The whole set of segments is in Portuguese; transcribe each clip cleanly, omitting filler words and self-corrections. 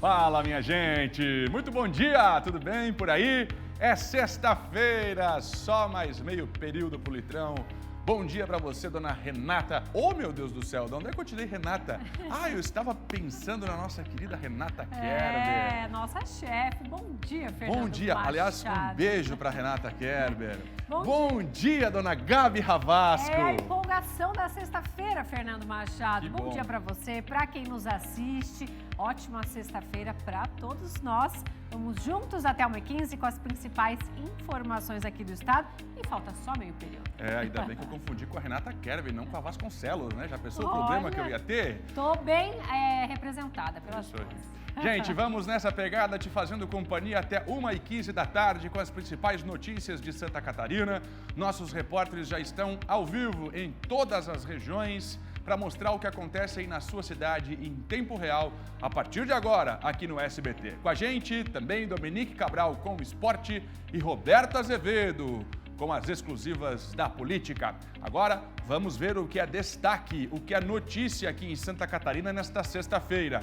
Fala, minha gente! Muito bom dia! Tudo bem por aí? É sexta-feira, só mais meio período pro litrão. Bom dia pra você, dona Renata. Oh, meu Deus do céu, de onde é que eu tirei Renata? Ah, eu estava pensando na nossa querida Renata Kerber. É, nossa chefe. Bom dia, Fernando Bom dia. Machado. Aliás, um beijo pra Renata Kerber. Bom dia, dona Gabi Ravasco. É a empolgação da sexta-feira, Fernando Machado. Que bom dia pra você, pra quem nos assiste. Ótima sexta-feira pra todos nós. Vamos juntos até 1h15 com as principais informações aqui do estado. E falta só meio período. É, ainda bem que eu confundi com a Renata Kerber, não com a Vasconcelos, né? Já pensou o problema que eu ia ter? Tô bem representada pelas duas. Gente, vamos nessa pegada, te fazendo companhia até 1h15 da tarde com as principais notícias de Santa Catarina. Nossos repórteres já estão ao vivo em todas as regiões para mostrar o que acontece aí na sua cidade em tempo real, a partir de agora, aqui no SBT. Com a gente, também Dominique Cabral com o esporte e Roberto Azevedo com as exclusivas da política. Agora, vamos ver o que é destaque, o que é notícia aqui em Santa Catarina nesta sexta-feira.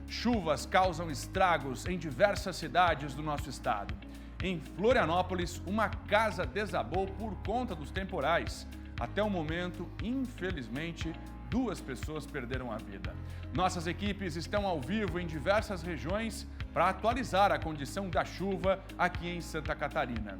Chuvas causam estragos em diversas cidades do nosso estado. Em Florianópolis, uma casa desabou por conta dos temporais. Até o momento, infelizmente, 2 pessoas perderam a vida. Nossas equipes estão ao vivo em diversas regiões para atualizar a condição da chuva aqui em Santa Catarina.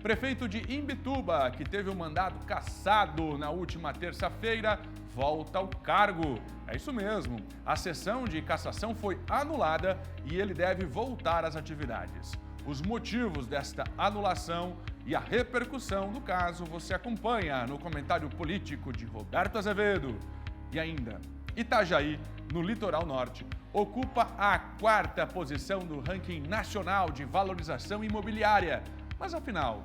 Prefeito de Imbituba, que teve o mandado cassado na última terça-feira, volta ao cargo. É isso mesmo, a sessão de cassação foi anulada e ele deve voltar às atividades. Os motivos desta anulação e a repercussão do caso você acompanha no comentário político de Roberto Azevedo. E ainda, Itajaí, no litoral norte, ocupa a 4ª posição do ranking nacional de valorização imobiliária. Mas afinal,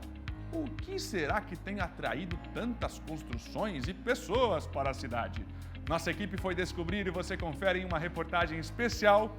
o que será que tem atraído tantas construções e pessoas para a cidade? Nossa equipe foi descobrir e você confere em uma reportagem especial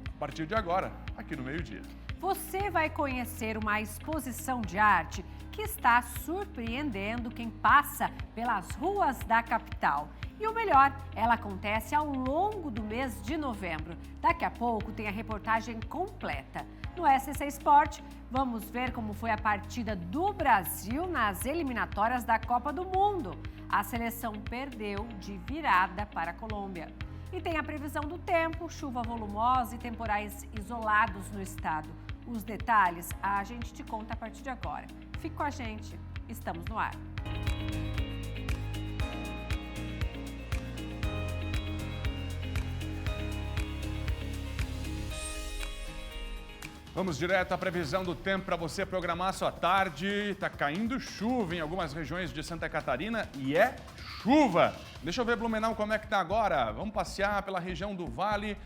a partir de agora, aqui no meio-dia. Você vai conhecer uma exposição de arte que está surpreendendo quem passa pelas ruas da capital. E o melhor, ela acontece ao longo do mês de novembro. Daqui a pouco tem a reportagem completa. No SC Sport, vamos ver como foi a partida do Brasil nas eliminatórias da Copa do Mundo. A seleção perdeu de virada para a Colômbia. E tem a previsão do tempo, chuva volumosa e temporais isolados no estado. Os detalhes a gente te conta a partir de agora. Fique com a gente, estamos no ar. Vamos direto à previsão do tempo para você programar a sua tarde. Está caindo chuva em algumas regiões de Santa Catarina e é chuva. Deixa eu ver Blumenau como é que está agora. Vamos passear pela região do Vale.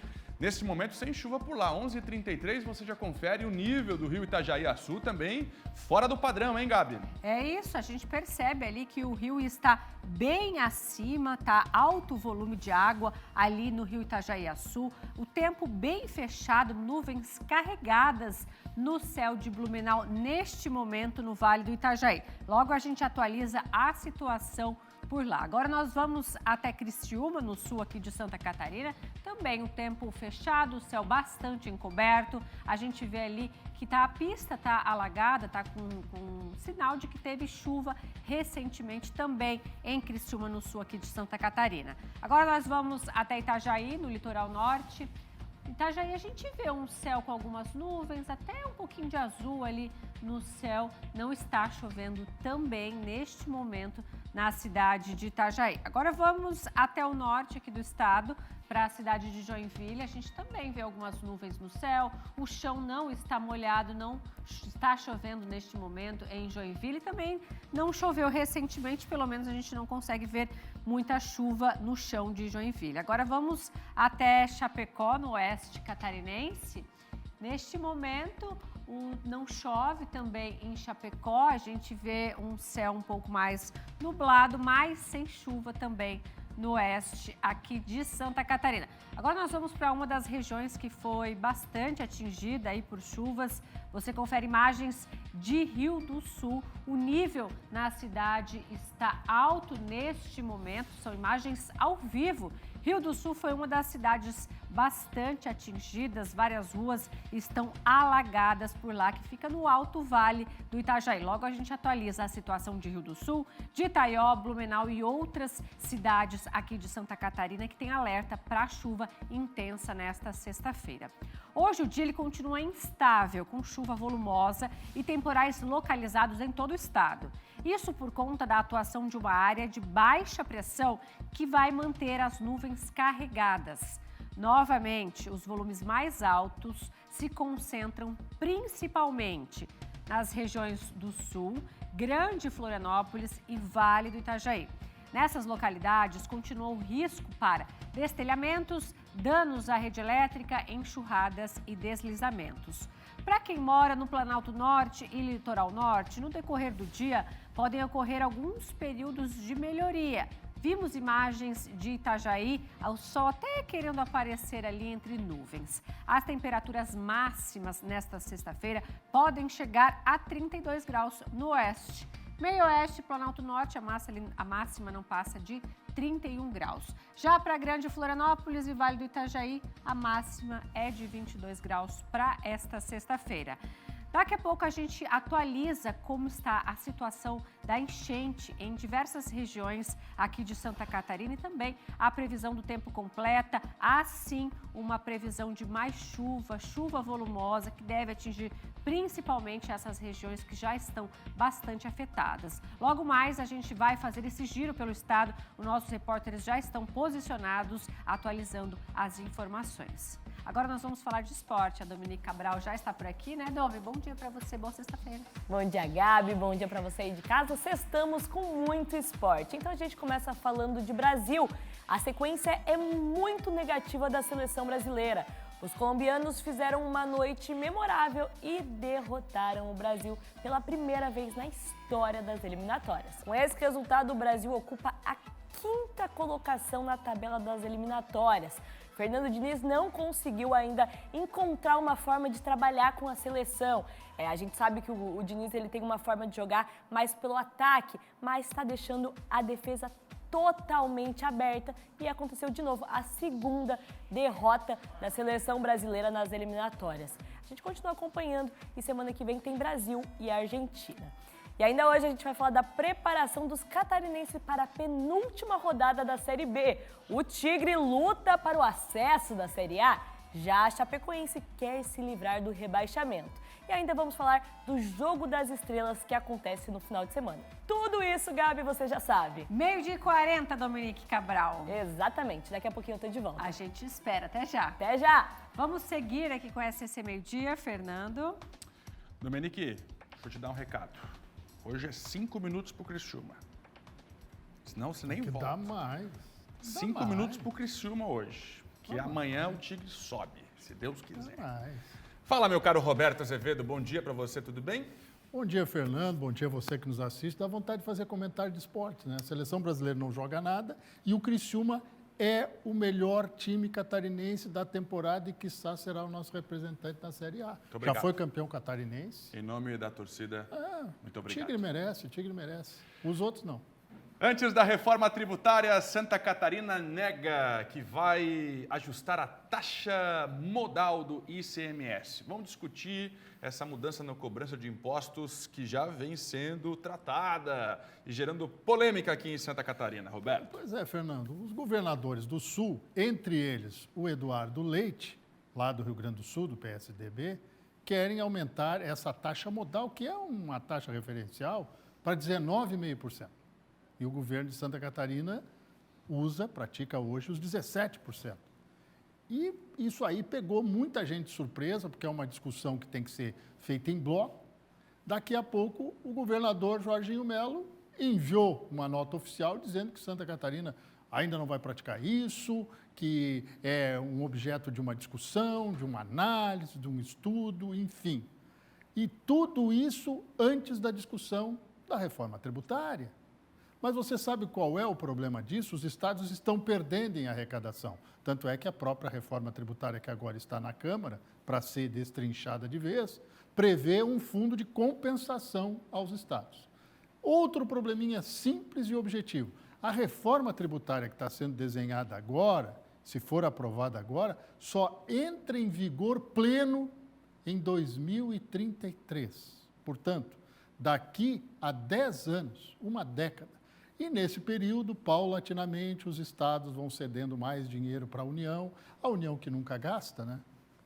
Nesse momento, sem chuva por lá. 11h33, você já confere o nível do rio Itajaí-Açu também fora do padrão, hein, Gabi? É isso, a gente percebe ali que o rio está bem acima, tá alto o volume de água ali no rio Itajaí-Açu. O tempo bem fechado, nuvens carregadas no céu de Blumenau neste momento no Vale do Itajaí. Logo a gente atualiza a situação por lá. Agora nós vamos até Criciúma, no sul aqui de Santa Catarina. Também o tempo fechado, o céu bastante encoberto. A gente vê ali que a pista está alagada, está com sinal de que teve chuva recentemente também em Criciúma, no sul aqui de Santa Catarina. Agora nós vamos até Itajaí, no litoral norte. Itajaí a gente vê um céu com algumas nuvens, até um pouquinho de azul ali no céu. Não está chovendo também neste momento na cidade de Itajaí. Agora vamos até o norte aqui do estado, para a cidade de Joinville. A gente também vê algumas nuvens no céu, o chão não está molhado, não está chovendo neste momento em Joinville. Também não choveu recentemente, pelo menos a gente não consegue ver muita chuva no chão de Joinville. Agora vamos até Chapecó, no oeste catarinense. Neste momento, não chove também em Chapecó, a gente vê um céu um pouco mais nublado, mas sem chuva também no oeste aqui de Santa Catarina. Agora nós vamos para uma das regiões que foi bastante atingida aí por chuvas. Você confere imagens de Rio do Sul. O nível na cidade está alto neste momento, são imagens ao vivo. Rio do Sul foi uma das cidades bastante atingidas, várias ruas estão alagadas por lá, que fica no Alto Vale do Itajaí. Logo a gente atualiza a situação de Rio do Sul, de Itaió, Blumenau e outras cidades aqui de Santa Catarina que tem alerta para chuva intensa nesta sexta-feira. Hoje o dia ele continua instável, com chuva volumosa e temporais localizados em todo o estado. Isso por conta da atuação de uma área de baixa pressão que vai manter as nuvens carregadas. Novamente, os volumes mais altos se concentram principalmente nas regiões do Sul, Grande Florianópolis e Vale do Itajaí. Nessas localidades, continua o risco para destelhamentos, danos à rede elétrica, enxurradas e deslizamentos. Para quem mora no Planalto Norte e Litoral Norte, no decorrer do dia, podem ocorrer alguns períodos de melhoria. Vimos imagens de Itajaí, ao sol até querendo aparecer ali entre nuvens. As temperaturas máximas nesta sexta-feira podem chegar a 32 graus no oeste. Meio oeste, Planalto Norte, a máxima não passa de 31 graus. Já para Grande Florianópolis e Vale do Itajaí, a máxima é de 22 graus para esta sexta-feira. Daqui a pouco a gente atualiza como está a situação da enchente em diversas regiões aqui de Santa Catarina e também a previsão do tempo completa. Há sim uma previsão de mais chuva volumosa que deve atingir principalmente essas regiões que já estão bastante afetadas. Logo mais a gente vai fazer esse giro pelo estado. Os nossos repórteres já estão posicionados atualizando as informações. Agora nós vamos falar de esporte. A Dominique Cabral já está por aqui, né, Domi? Bom dia para você, boa sexta-feira. Bom dia, Gabi. Bom dia para você aí de casa. Sextamos com muito esporte. Então a gente começa falando de Brasil. A sequência é muito negativa da seleção brasileira. Os colombianos fizeram uma noite memorável e derrotaram o Brasil pela primeira vez na história das eliminatórias. Com esse resultado, o Brasil ocupa a 5ª colocação na tabela das eliminatórias. Fernando Diniz não conseguiu ainda encontrar uma forma de trabalhar com a seleção. A gente sabe que o Diniz ele tem uma forma de jogar mais pelo ataque, mas está deixando a defesa totalmente aberta e aconteceu de novo a 2ª derrota da seleção brasileira nas eliminatórias. A gente continua acompanhando e semana que vem tem Brasil e Argentina. E ainda hoje a gente vai falar da preparação dos catarinenses para a penúltima rodada da Série B. O Tigre luta para o acesso da Série A, já a Chapecoense quer se livrar do rebaixamento. E ainda vamos falar do Jogo das Estrelas que acontece no final de semana. Tudo isso, Gabi, você já sabe. 12h40, Dominique Cabral. Exatamente, daqui a pouquinho eu tô de volta. A gente espera, até já. Até já! Vamos seguir aqui com a SC Meio-Dia, Fernando. Dominique, vou te dar um recado. Hoje é 5 minutos pro Criciúma. Senão você nem volta. Dá mais. 5 minutos pro Criciúma hoje. Que amanhã o Tigre sobe, se Deus quiser. Dá mais. Fala, meu caro Roberto Azevedo. Bom dia para você, tudo bem? Bom dia, Fernando. Bom dia a você que nos assiste. Dá vontade de fazer comentário de esporte, né? A seleção brasileira não joga nada e o Criciúma é o melhor time catarinense da temporada e, quiçá, será o nosso representante na Série A. Já foi campeão catarinense. Em nome da torcida, muito obrigado. O Tigre merece. Os outros não. Antes da reforma tributária, Santa Catarina nega que vai ajustar a taxa modal do ICMS. Vamos discutir essa mudança na cobrança de impostos que já vem sendo tratada e gerando polêmica aqui em Santa Catarina. Roberto. Pois é, Fernando. Os governadores do Sul, entre eles o Eduardo Leite, lá do Rio Grande do Sul, do PSDB, querem aumentar essa taxa modal, que é uma taxa referencial, para 19,5%. E o governo de Santa Catarina pratica hoje os 17%. E isso aí pegou muita gente de surpresa, porque é uma discussão que tem que ser feita em bloco. Daqui a pouco, o governador Jorginho Melo enviou uma nota oficial dizendo que Santa Catarina ainda não vai praticar isso, que é um objeto de uma discussão, de uma análise, de um estudo, enfim. E tudo isso antes da discussão da reforma tributária. Mas você sabe qual é o problema disso? Os estados estão perdendo em arrecadação. Tanto é que a própria reforma tributária que agora está na Câmara, para ser destrinchada de vez, prevê um fundo de compensação aos estados. Outro probleminha simples e objetivo. A reforma tributária que está sendo desenhada agora se for aprovada agora, só entra em vigor pleno em 2033. Portanto, daqui a 10 anos, uma década. E nesse período, paulatinamente, os estados vão cedendo mais dinheiro para a União que nunca gasta, né?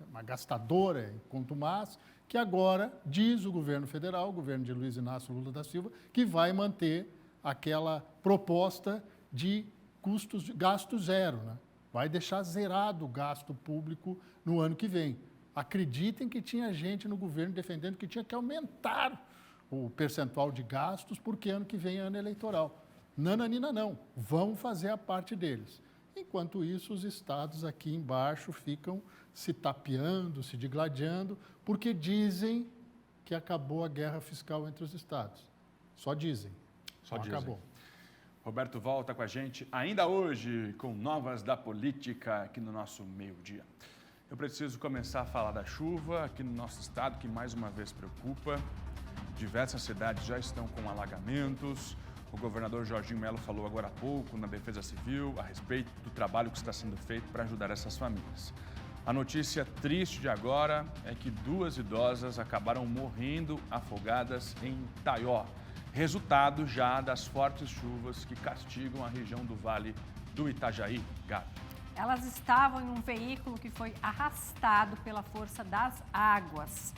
Uma gastadora, contumaz, que agora diz o governo federal, o governo de Luiz Inácio Lula da Silva, que vai manter aquela proposta de gasto zero, né? Vai deixar zerado o gasto público no ano que vem. Acreditem que tinha gente no governo defendendo que tinha que aumentar o percentual de gastos, porque ano que vem é ano eleitoral. Nananina não, vão fazer a parte deles. Enquanto isso, os estados aqui embaixo ficam se tapeando, se digladiando, porque dizem que acabou a guerra fiscal entre os estados. Só dizem. Só dizem. Acabou. Roberto volta com a gente ainda hoje com novas da política aqui no nosso meio-dia. Eu preciso começar a falar da chuva aqui no nosso estado, que mais uma vez preocupa. Diversas cidades já estão com alagamentos. O governador Jorginho Melo falou agora há pouco na Defesa Civil a respeito do trabalho que está sendo feito para ajudar essas famílias. A notícia triste de agora é que 2 idosas acabaram morrendo afogadas em Itaió, resultado já das fortes chuvas que castigam a região do Vale do Itajaí. Gabi. Elas estavam em um veículo que foi arrastado pela força das águas.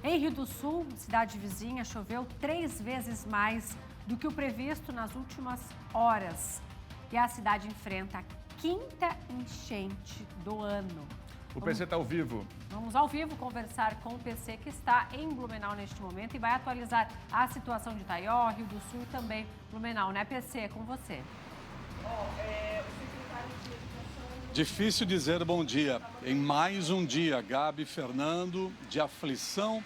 Em Rio do Sul, cidade vizinha, choveu 3 vezes mais do que o previsto nas últimas horas. E a cidade enfrenta a 5ª enchente do ano. O PC está ao vivo. Vamos ao vivo conversar com o PC, que está em Blumenau neste momento e vai atualizar a situação de Itaió, Rio do Sul e também Blumenau, né, PC? É com você. Difícil dizer bom dia. Em mais um dia, Gabi, Fernando, de aflição,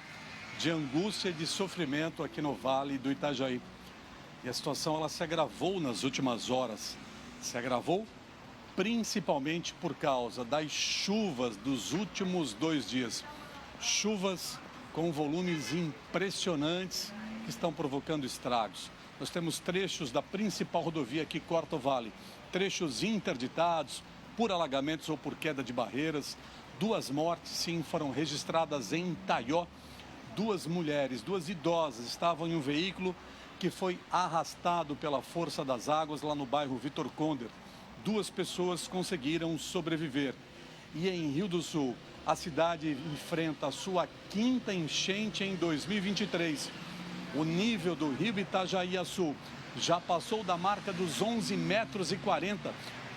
de angústia e de sofrimento aqui no Vale do Itajaí. E a situação ela se agravou nas últimas horas. Se agravou principalmente por causa das chuvas dos últimos 2 dias. Chuvas com volumes impressionantes que estão provocando estragos. Nós temos trechos da principal rodovia que corta o vale, trechos interditados por alagamentos ou por queda de barreiras. 2 mortes, sim, foram registradas em Itaió. 2 mulheres, 2 idosas estavam em um veículo que foi arrastado pela força das águas lá no bairro Vitor Conder. 2 pessoas conseguiram sobreviver. E em Rio do Sul, a cidade enfrenta a sua 5ª enchente em 2023. O nível do rio Itajaí-Açu já passou da marca dos 11,40 metros,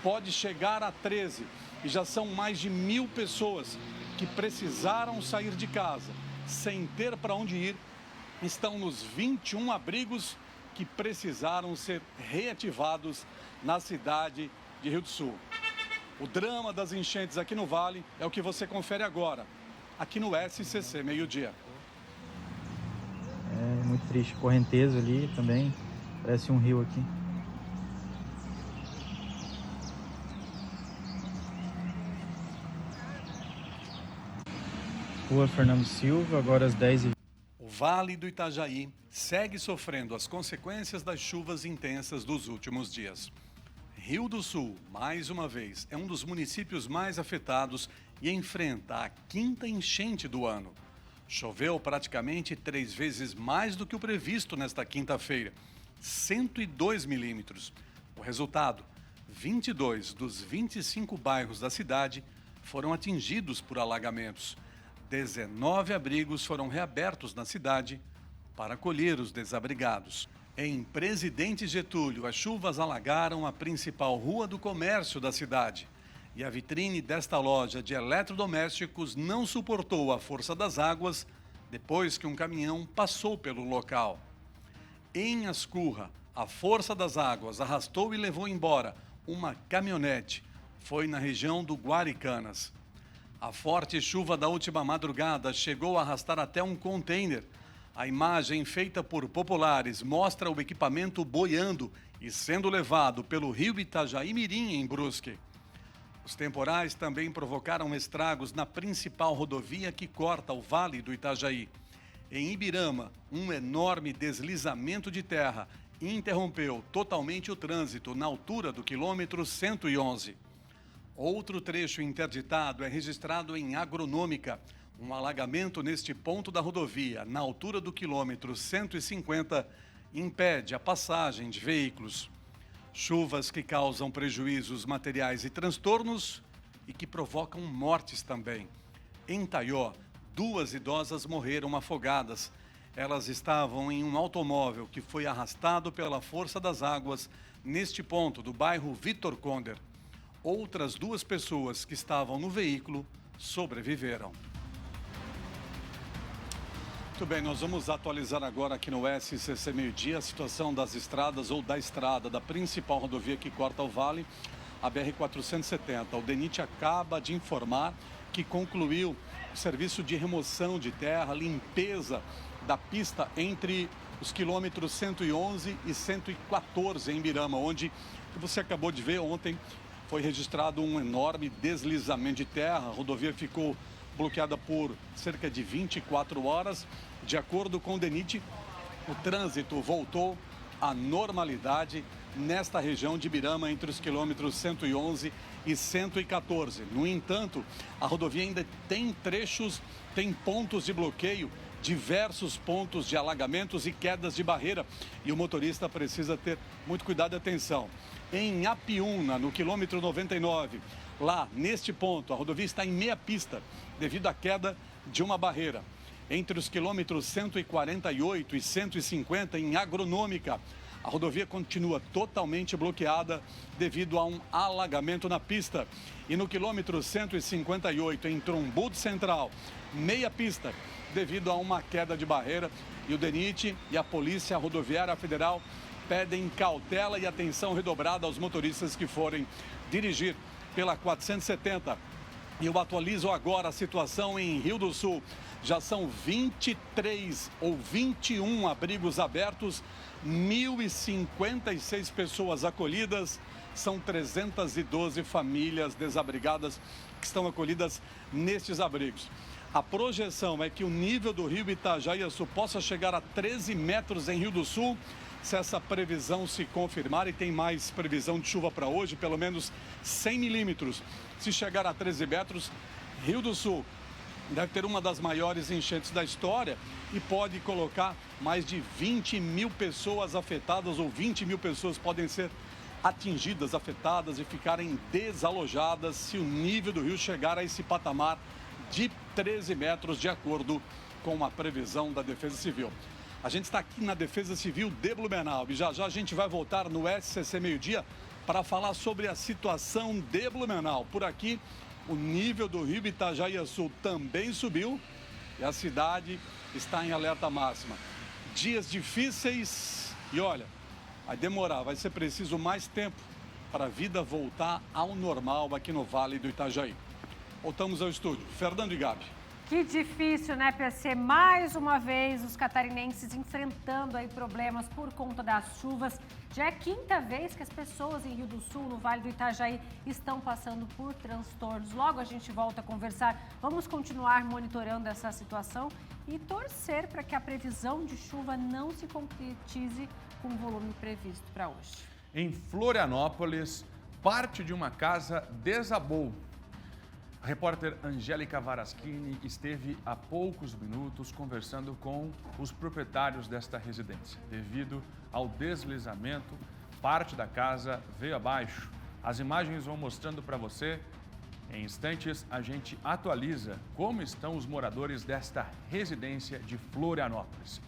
pode chegar a 13. E já são mais de 1.000 pessoas que precisaram sair de casa sem ter para onde ir. Estão nos 21 abrigos que precisaram ser reativados na cidade de Rio do Sul. O drama das enchentes aqui no Vale é o que você confere agora, aqui no SCC Meio-Dia. É muito triste, correnteza ali também, parece um rio aqui. Rua Fernando Silva, agora às 10h20. O Vale do Itajaí segue sofrendo as consequências das chuvas intensas dos últimos dias. Rio do Sul, mais uma vez, é um dos municípios mais afetados e enfrenta a 5ª enchente do ano. Choveu praticamente 3 vezes mais do que o previsto nesta quinta-feira, 102 milímetros. O resultado, 22 dos 25 bairros da cidade foram atingidos por alagamentos. 19 abrigos foram reabertos na cidade para acolher os desabrigados. Em Presidente Getúlio, as chuvas alagaram a principal rua do comércio da cidade. E a vitrine desta loja de eletrodomésticos não suportou a força das águas depois que um caminhão passou pelo local. Em Ascurra, a força das águas arrastou e levou embora uma caminhonete. Foi na região do Guaricanas. A forte chuva da última madrugada chegou a arrastar até um container. A imagem feita por populares mostra o equipamento boiando e sendo levado pelo rio Itajaí-Mirim, em Brusque. Os temporais também provocaram estragos na principal rodovia que corta o Vale do Itajaí. Em Ibirama, um enorme deslizamento de terra interrompeu totalmente o trânsito na altura do quilômetro 111. Outro trecho interditado é registrado em Agronômica. Um alagamento neste ponto da rodovia, na altura do quilômetro 150, impede a passagem de veículos. Chuvas que causam prejuízos materiais e transtornos e que provocam mortes também. Em Taió, 2 idosas morreram afogadas. Elas estavam em um automóvel que foi arrastado pela força das águas neste ponto do bairro Vitor Conder. Outras 2 pessoas que estavam no veículo sobreviveram. Muito bem, nós vamos atualizar agora aqui no SCC Meio-Dia a situação das estradas ou da estrada da principal rodovia que corta o vale, a BR-470. O DENIT acaba de informar que concluiu o serviço de remoção de terra, limpeza da pista entre os quilômetros 111 e 114 em Birama, onde você acabou de ver ontem foi registrado um enorme deslizamento de terra. A rodovia ficou bloqueada por cerca de 24 horas. De acordo com o DENIT, o trânsito voltou à normalidade nesta região de Birama, entre os quilômetros 111 e 114. No entanto, a rodovia ainda tem trechos, tem pontos de bloqueio, diversos pontos de alagamentos e quedas de barreira. E o motorista precisa ter muito cuidado e atenção. Em Apiúna, no quilômetro 99, lá neste ponto, a rodovia está em meia pista devido à queda de uma barreira. Entre os quilômetros 148 e 150, em Agronômica, a rodovia continua totalmente bloqueada devido a um alagamento na pista. E no quilômetro 158, em Trombudo Central, meia pista devido a uma queda de barreira. E o DENIT e a Polícia Rodoviária Federal pedem cautela e atenção redobrada aos motoristas que forem dirigir pela 470. E eu atualizo agora a situação em Rio do Sul. Já são 23 ou 21 abrigos abertos, 1.056 pessoas acolhidas, são 312 famílias desabrigadas que estão acolhidas nestes abrigos. A projeção é que o nível do rio Itajaiaçu possa chegar a 13 metros em Rio do Sul, se essa previsão se confirmar, e tem mais previsão de chuva para hoje, pelo menos 100 milímetros. Se chegar a 13 metros, Rio do Sul deve ter uma das maiores enchentes da história e pode colocar mais de 20 mil pessoas afetadas, ou 20 mil pessoas podem ser atingidas, afetadas e ficarem desalojadas se o nível do rio chegar a esse patamar de 13 metros, de acordo com a previsão da Defesa Civil. A gente está aqui na Defesa Civil de Blumenau e já a gente vai voltar no SCC Meio-Dia para falar sobre a situação de Blumenau. Por aqui, o nível do rio Itajaiaçu também subiu e a cidade está em alerta máxima. Dias difíceis e olha, vai demorar, vai ser preciso mais tempo para a vida voltar ao normal aqui no Vale do Itajaí. Voltamos ao estúdio. Fernando e Gabi. Que difícil, né, PC? Mais uma vez, os catarinenses enfrentando aí problemas por conta das chuvas. Já é a 5ª vez que as pessoas em Rio do Sul, no Vale do Itajaí, estão passando por transtornos. Logo a gente volta a conversar. Vamos continuar monitorando essa situação e torcer para que a previsão de chuva não se concretize com o volume previsto para hoje. Em Florianópolis, parte de uma casa desabou. A repórter Angélica Varaschini esteve há poucos minutos conversando com os proprietários desta residência. Devido ao deslizamento, parte da casa veio abaixo. As imagens vão mostrando para você. Em instantes, a gente atualiza como estão os moradores desta residência de Florianópolis.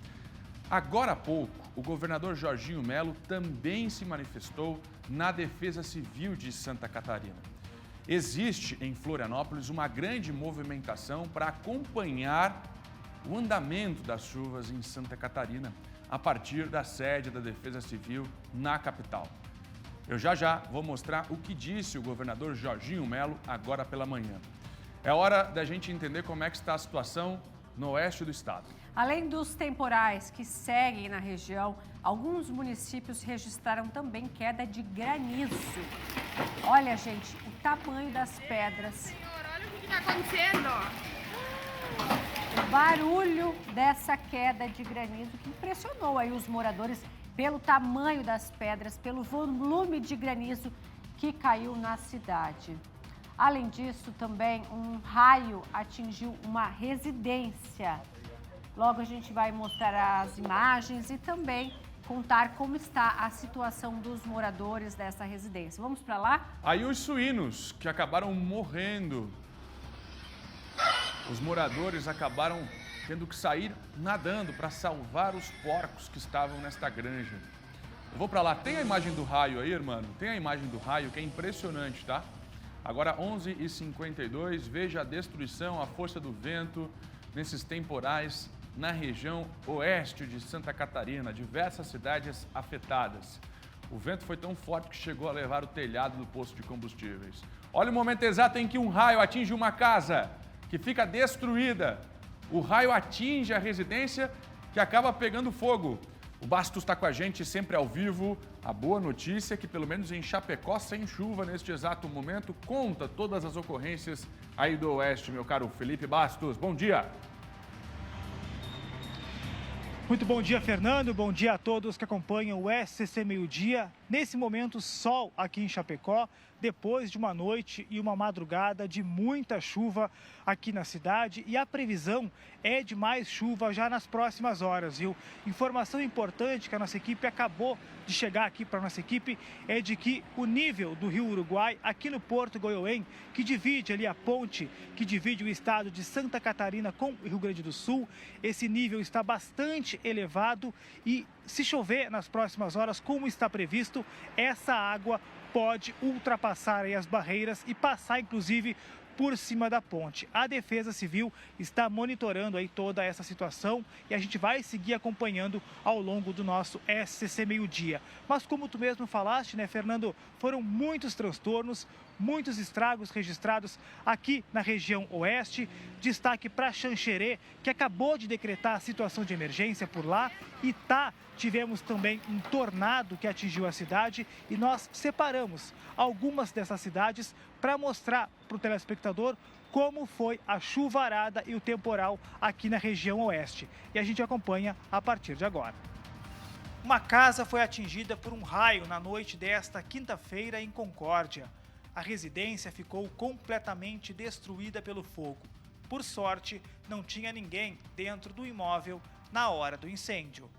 Agora há pouco, o governador Jorginho Melo também se manifestou na Defesa Civil de Santa Catarina. Existe em Florianópolis uma grande movimentação para acompanhar o andamento das chuvas em Santa Catarina, a partir da sede da Defesa Civil na capital. Eu já vou mostrar o que disse o governador Jorginho Melo agora pela manhã. É hora da gente entender como é que está a situação no oeste do estado. Além dos temporais que seguem na região, alguns municípios registraram também queda de granizo. Olha, gente, o tamanho das pedras. Senhor, olha o que está acontecendo. O barulho dessa queda de granizo que impressionou aí os moradores pelo tamanho das pedras, pelo volume de granizo que caiu na cidade. Além disso, também um raio atingiu uma residência. Logo a gente vai mostrar as imagens e também contar como está a situação dos moradores dessa residência. Vamos para lá? Aí os suínos que acabaram morrendo. Os moradores acabaram tendo que sair nadando para salvar os porcos que estavam nesta granja. Eu vou para lá. Tem a imagem do raio aí, irmão? Tem a imagem do raio, que é impressionante, tá? Agora, 11h52, veja a destruição, a força do vento nesses temporais na região oeste de Santa Catarina, diversas cidades afetadas. O vento foi tão forte que chegou a levar o telhado do posto de combustíveis. Olha o momento exato em que um raio atinge uma casa que fica destruída. O raio atinge a residência que acaba pegando fogo. O Bastos está com a gente sempre ao vivo. A boa notícia é que, pelo menos em Chapecó, sem chuva neste exato momento, conta todas as ocorrências aí do oeste, meu caro Felipe Bastos. Bom dia! Muito bom dia, Fernando. Bom dia a todos que acompanham o SCC Meio Dia. Nesse momento, sol aqui em Chapecó, depois de uma noite e uma madrugada de muita chuva aqui na cidade. E a previsão é de mais chuva já nas próximas horas, viu? Informação importante que a nossa equipe acabou de chegar aqui para a nossa equipe é de que o nível do Rio Uruguai, aqui no Porto Goiôem, que divide ali a ponte, que divide o estado de Santa Catarina com o Rio Grande do Sul, esse nível está bastante elevado e se chover nas próximas horas, como está previsto, essa água pode ultrapassar aí as barreiras e passar, inclusive, por cima da ponte. A Defesa Civil está monitorando aí toda essa situação e a gente vai seguir acompanhando ao longo do nosso SCC Meio Dia. Mas como tu mesmo falaste, né, Fernando, foram muitos transtornos, muitos estragos registrados aqui na região oeste. Destaque para Xanxerê, que acabou de decretar a situação de emergência por lá. Itá, tivemos também um tornado que atingiu a cidade e nós separamos algumas dessas cidades para mostrar para o telespectador como foi a chuvarada e o temporal aqui na região oeste. E a gente acompanha a partir de agora. Uma casa foi atingida por um raio na noite desta quinta-feira em Concórdia. A residência ficou completamente destruída pelo fogo. Por sorte, não tinha ninguém dentro do imóvel na hora do incêndio.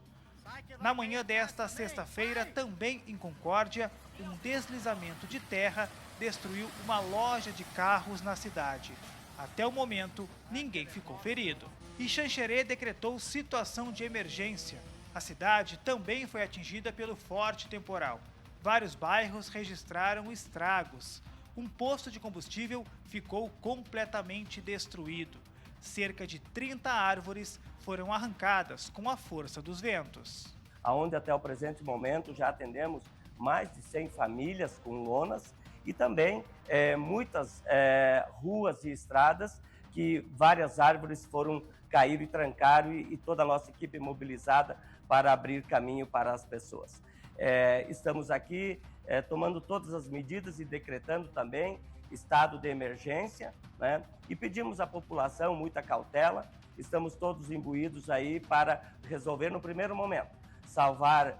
Na manhã desta sexta-feira, também em Concórdia, um deslizamento de terra destruiu uma loja de carros na cidade. Até o momento, ninguém ficou ferido. E Xanxerê decretou situação de emergência. A cidade também foi atingida pelo forte temporal. Vários bairros registraram estragos. Um posto de combustível ficou completamente destruído. Cerca de 30 árvores foram arrancadas com a força dos ventos. Onde até o presente momento já atendemos mais de 100 famílias com lonas e também muitas ruas e estradas que várias árvores foram cair e trancaram e toda a nossa equipe mobilizada para abrir caminho para as pessoas. Estamos aqui tomando todas as medidas e decretando também estado de emergência, né? E pedimos à população muita cautela. Estamos todos imbuídos aí para resolver no primeiro momento, salvar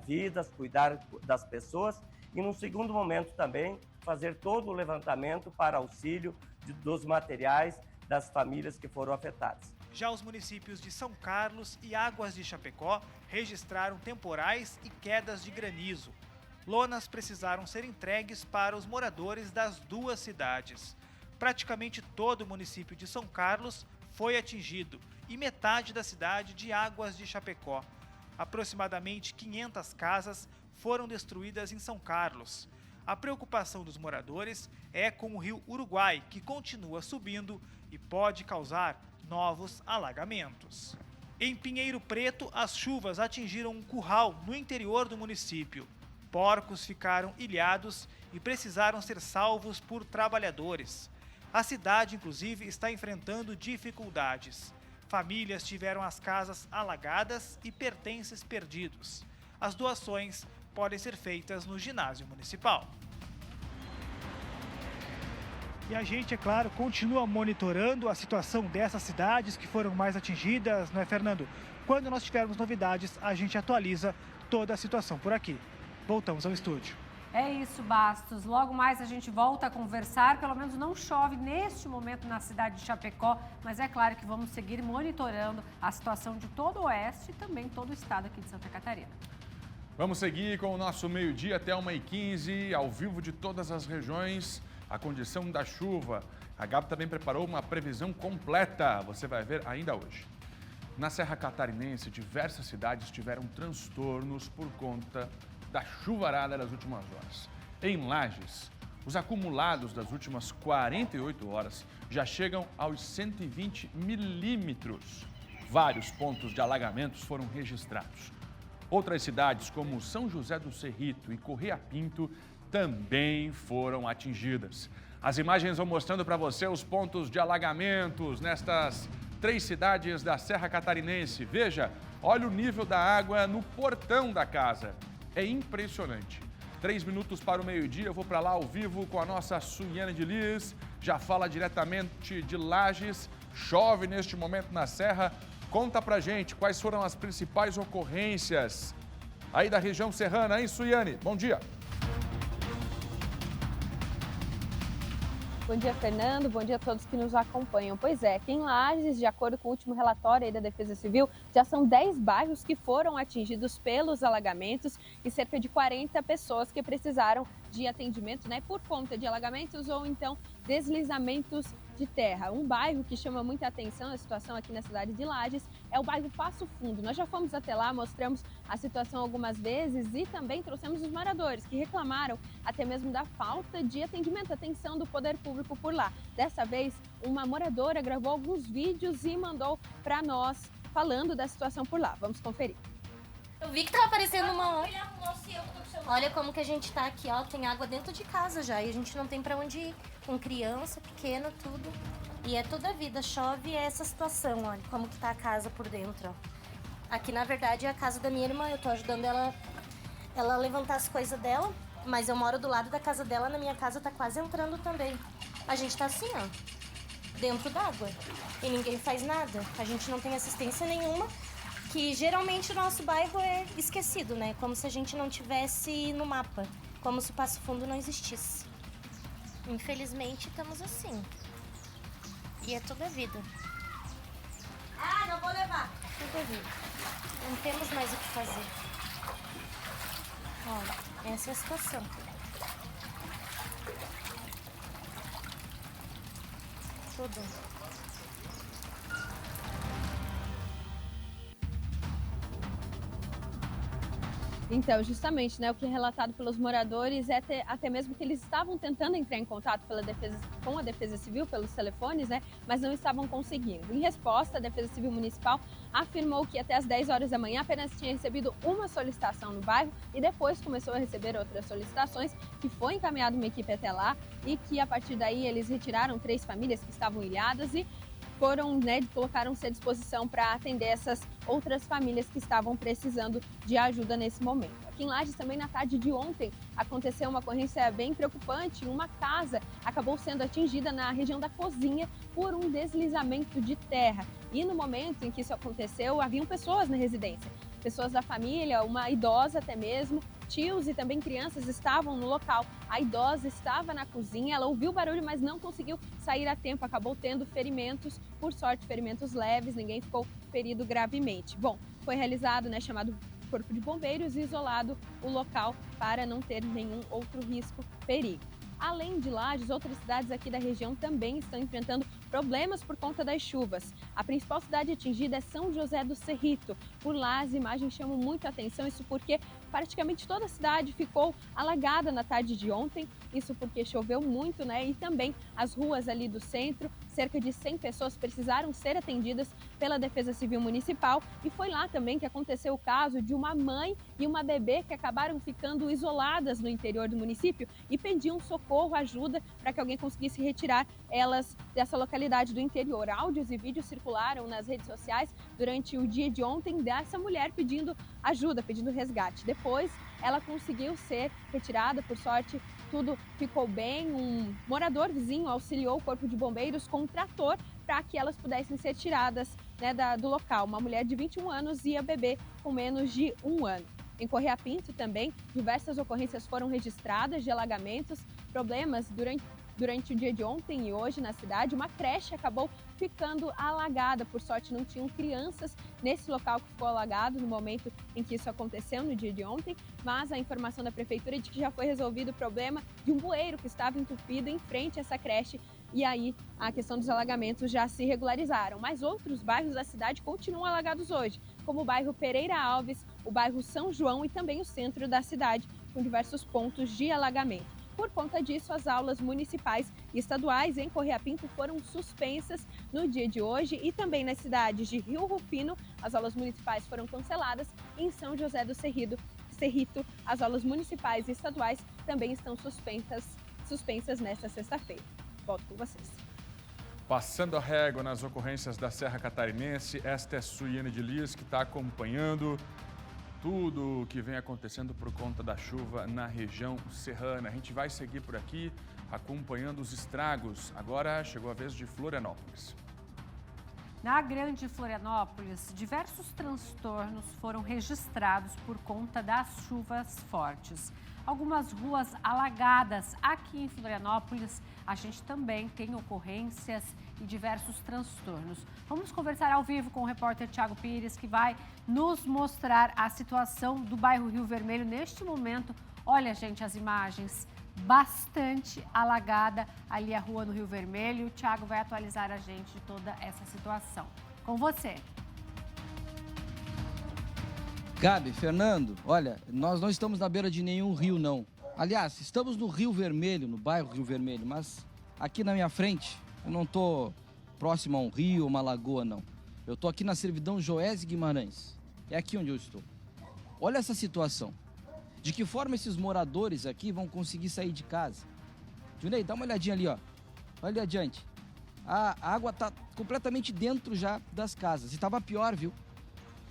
vidas, cuidar das pessoas e no segundo momento também fazer todo o levantamento para auxílio dos materiais das famílias que foram afetadas. Já os municípios de São Carlos e Águas de Chapecó registraram temporais e quedas de granizo. Lonas precisaram ser entregues para os moradores das duas cidades. Praticamente todo o município de São Carlos foi atingido e metade da cidade de Águas de Chapecó. Aproximadamente 500 casas foram destruídas em São Carlos. A preocupação dos moradores é com o rio Uruguai, que continua subindo e pode causar novos alagamentos. Em Pinheiro Preto, as chuvas atingiram um curral no interior do município. Porcos ficaram ilhados e precisaram ser salvos por trabalhadores. A cidade, inclusive, está enfrentando dificuldades. Famílias tiveram as casas alagadas e pertences perdidos. As doações podem ser feitas no ginásio municipal. E a gente, é claro, continua monitorando a situação dessas cidades que foram mais atingidas, não é, Fernando? Quando nós tivermos novidades, a gente atualiza toda a situação por aqui. Voltamos ao estúdio. É isso, Bastos. Logo mais a gente volta a conversar. Pelo menos não chove neste momento na cidade de Chapecó, mas é claro que vamos seguir monitorando a situação de todo o oeste e também todo o estado aqui de Santa Catarina. Vamos seguir com o nosso meio-dia até 1h15, ao vivo de todas as regiões, a condição da chuva. A Gabi também preparou uma previsão completa, você vai ver ainda hoje. Na Serra Catarinense, diversas cidades tiveram transtornos por conta da chuvarada das últimas horas. Em Lages, os acumulados das últimas 48 horas já chegam aos 120 milímetros. Vários pontos de alagamentos foram registrados. Outras cidades, como São José do Cerrito e Correia Pinto, também foram atingidas. As imagens vão mostrando para você os pontos de alagamentos nestas 3 cidades da Serra Catarinense. Veja, olha o nível da água no portão da casa. É impressionante. 3 minutos para o meio-dia, eu vou para lá ao vivo com a nossa Suiane de Liz. Já fala diretamente de Lages. Chove neste momento na Serra. Conta pra gente quais foram as principais ocorrências aí da região serrana, hein, Suiane? Bom dia. Bom dia, Fernando. Bom dia a todos que nos acompanham. Pois é, aqui em Lages, de acordo com o último relatório aí da Defesa Civil, já são 10 bairros que foram atingidos pelos alagamentos e cerca de 40 pessoas que precisaram de atendimento, né, por conta de alagamentos ou então deslizamentos de terra. Um bairro que chama muita atenção a situação aqui na cidade de Lages é o bairro Passo Fundo. Nós já fomos até lá, mostramos a situação algumas vezes e também trouxemos os moradores que reclamaram até mesmo da falta de atendimento, atenção do poder público por lá. Dessa vez, uma moradora gravou alguns vídeos e mandou para nós falando da situação por lá. Vamos conferir. Eu vi que tava aparecendo uma... Olha como que a gente tá aqui, ó. Tem água dentro de casa já e a gente não tem pra onde ir. Com criança, pequena, tudo. E é toda a vida. Chove e é essa situação, olha. Como que tá a casa por dentro, ó. Aqui, na verdade, é a casa da minha irmã. Eu tô ajudando ela a levantar as coisas dela. Mas eu moro do lado da casa dela. Na minha casa tá quase entrando também. A gente tá assim, ó. Dentro d'água. E ninguém faz nada. A gente não tem assistência nenhuma. Que geralmente o nosso bairro é esquecido, né? Como se a gente não tivesse no mapa. Como se o Passo Fundo não existisse. Infelizmente, estamos assim. E é toda a vida. Ah, não vou levar. Toda a vida. Não temos mais o que fazer. Olha, essa é a situação. Tudo. Então, justamente, né, o que é relatado pelos moradores é até mesmo que eles estavam tentando entrar em contato com a Defesa Civil pelos telefones, né, mas não estavam conseguindo. Em resposta, a Defesa Civil Municipal afirmou que até as 10 horas da manhã apenas tinha recebido uma solicitação no bairro e depois começou a receber outras solicitações, que foi encaminhada uma equipe até lá e que a partir daí eles retiraram 3 famílias que estavam ilhadas e colocaram-se à disposição para atender essas outras famílias que estavam precisando de ajuda nesse momento. Aqui em Lages, também na tarde de ontem, aconteceu uma ocorrência bem preocupante. Uma casa acabou sendo atingida na região da cozinha por um deslizamento de terra. E no momento em que isso aconteceu, haviam pessoas na residência. Pessoas da família, uma idosa até mesmo, tios e também crianças estavam no local. A idosa estava na cozinha, ela ouviu o barulho, mas não conseguiu sair a tempo, acabou tendo ferimentos, por sorte ferimentos leves, ninguém ficou ferido gravemente. Bom, foi realizado, chamado Corpo de Bombeiros e isolado o local para não ter nenhum outro risco, perigo. Além de Lages, outras cidades aqui da região também estão enfrentando problemas por conta das chuvas. A principal cidade atingida é São José do Cerrito. Por lá, as imagens chamam muito a atenção, isso porque praticamente toda a cidade ficou alagada na tarde de ontem. Isso porque choveu muito, E também as ruas ali do centro, cerca de 100 pessoas precisaram ser atendidas pela Defesa Civil Municipal. E foi lá também que aconteceu o caso de uma mãe e uma bebê que acabaram ficando isoladas no interior do município e pediam socorro, ajuda, para que alguém conseguisse retirar elas dessa localidade do interior. Áudios e vídeos circularam nas redes sociais durante o dia de ontem dessa mulher pedindo ajuda, pedindo resgate. Depois, ela conseguiu ser retirada, por sorte, tudo ficou bem. Um morador vizinho auxiliou o Corpo de Bombeiros com um trator para que elas pudessem ser tiradas do local. Uma mulher de 21 anos e a bebê com menos de 1 ano. Em Correia Pinto também, diversas ocorrências foram registradas de alagamentos, problemas durante o dia de ontem e hoje na cidade. Uma creche acabou ficando alagada. Por sorte, não tinham crianças nesse local que ficou alagado no momento em que isso aconteceu, no dia de ontem. Mas a informação da prefeitura é de que já foi resolvido o problema de um bueiro que estava entupido em frente a essa creche. E aí a questão dos alagamentos já se regularizaram. Mas outros bairros da cidade continuam alagados hoje, como o bairro Pereira Alves, o bairro São João e também o centro da cidade, com diversos pontos de alagamento. Por conta disso, as aulas municipais e estaduais em Correia Pinto foram suspensas no dia de hoje e também nas cidades de Rio Rufino, as aulas municipais foram canceladas e em São José do Cerrito, as aulas municipais e estaduais também estão suspensas nesta sexta-feira. Volto com vocês. Passando a régua nas ocorrências da Serra Catarinense, esta é Suiane de Lis, que está acompanhando tudo o que vem acontecendo por conta da chuva na região serrana. A gente vai seguir por aqui acompanhando os estragos. Agora chegou a vez de Florianópolis. Na Grande Florianópolis, diversos transtornos foram registrados por conta das chuvas fortes. Algumas ruas alagadas. Aqui em Florianópolis, a gente também tem ocorrências e diversos transtornos. Vamos conversar ao vivo com o repórter Thiago Pires, que vai nos mostrar a situação do bairro Rio Vermelho neste momento. Olha, gente, as imagens bastante alagada ali a rua no Rio Vermelho. O Thiago vai atualizar a gente de toda essa situação. Com você. Gabi, Fernando, olha, nós não estamos na beira de nenhum rio, não. Aliás, estamos no Rio Vermelho, no bairro Rio Vermelho, mas aqui na minha frente, eu não estou próximo a um rio ou uma lagoa, não. Eu estou aqui na Servidão Joés Guimarães. É aqui onde eu estou. Olha essa situação. De que forma esses moradores aqui vão conseguir sair de casa? Junei, dá uma olhadinha ali, ó. Olha ali adiante. A água está completamente dentro já das casas. E estava pior, viu?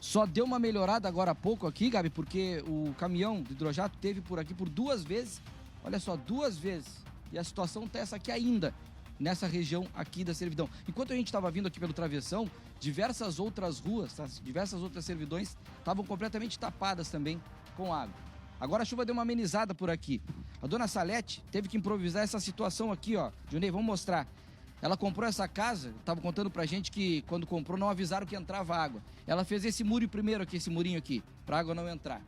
Só deu uma melhorada agora há pouco aqui, Gabi, porque o caminhão de hidrojato teve por aqui por 2 vezes. Olha só, 2 vezes. E a situação está essa aqui ainda, nessa região aqui da Servidão. Enquanto a gente estava vindo aqui pelo travessão, diversas outras ruas, tá? Diversas outras servidões estavam completamente tapadas também com água. Agora a chuva deu uma amenizada por aqui. A dona Salete teve que improvisar essa situação aqui, ó. Junei, vamos mostrar. Ela comprou essa casa, estava contando pra gente que quando comprou não avisaram que entrava água. Ela fez esse muro primeiro aqui, esse murinho aqui, pra água não entrar.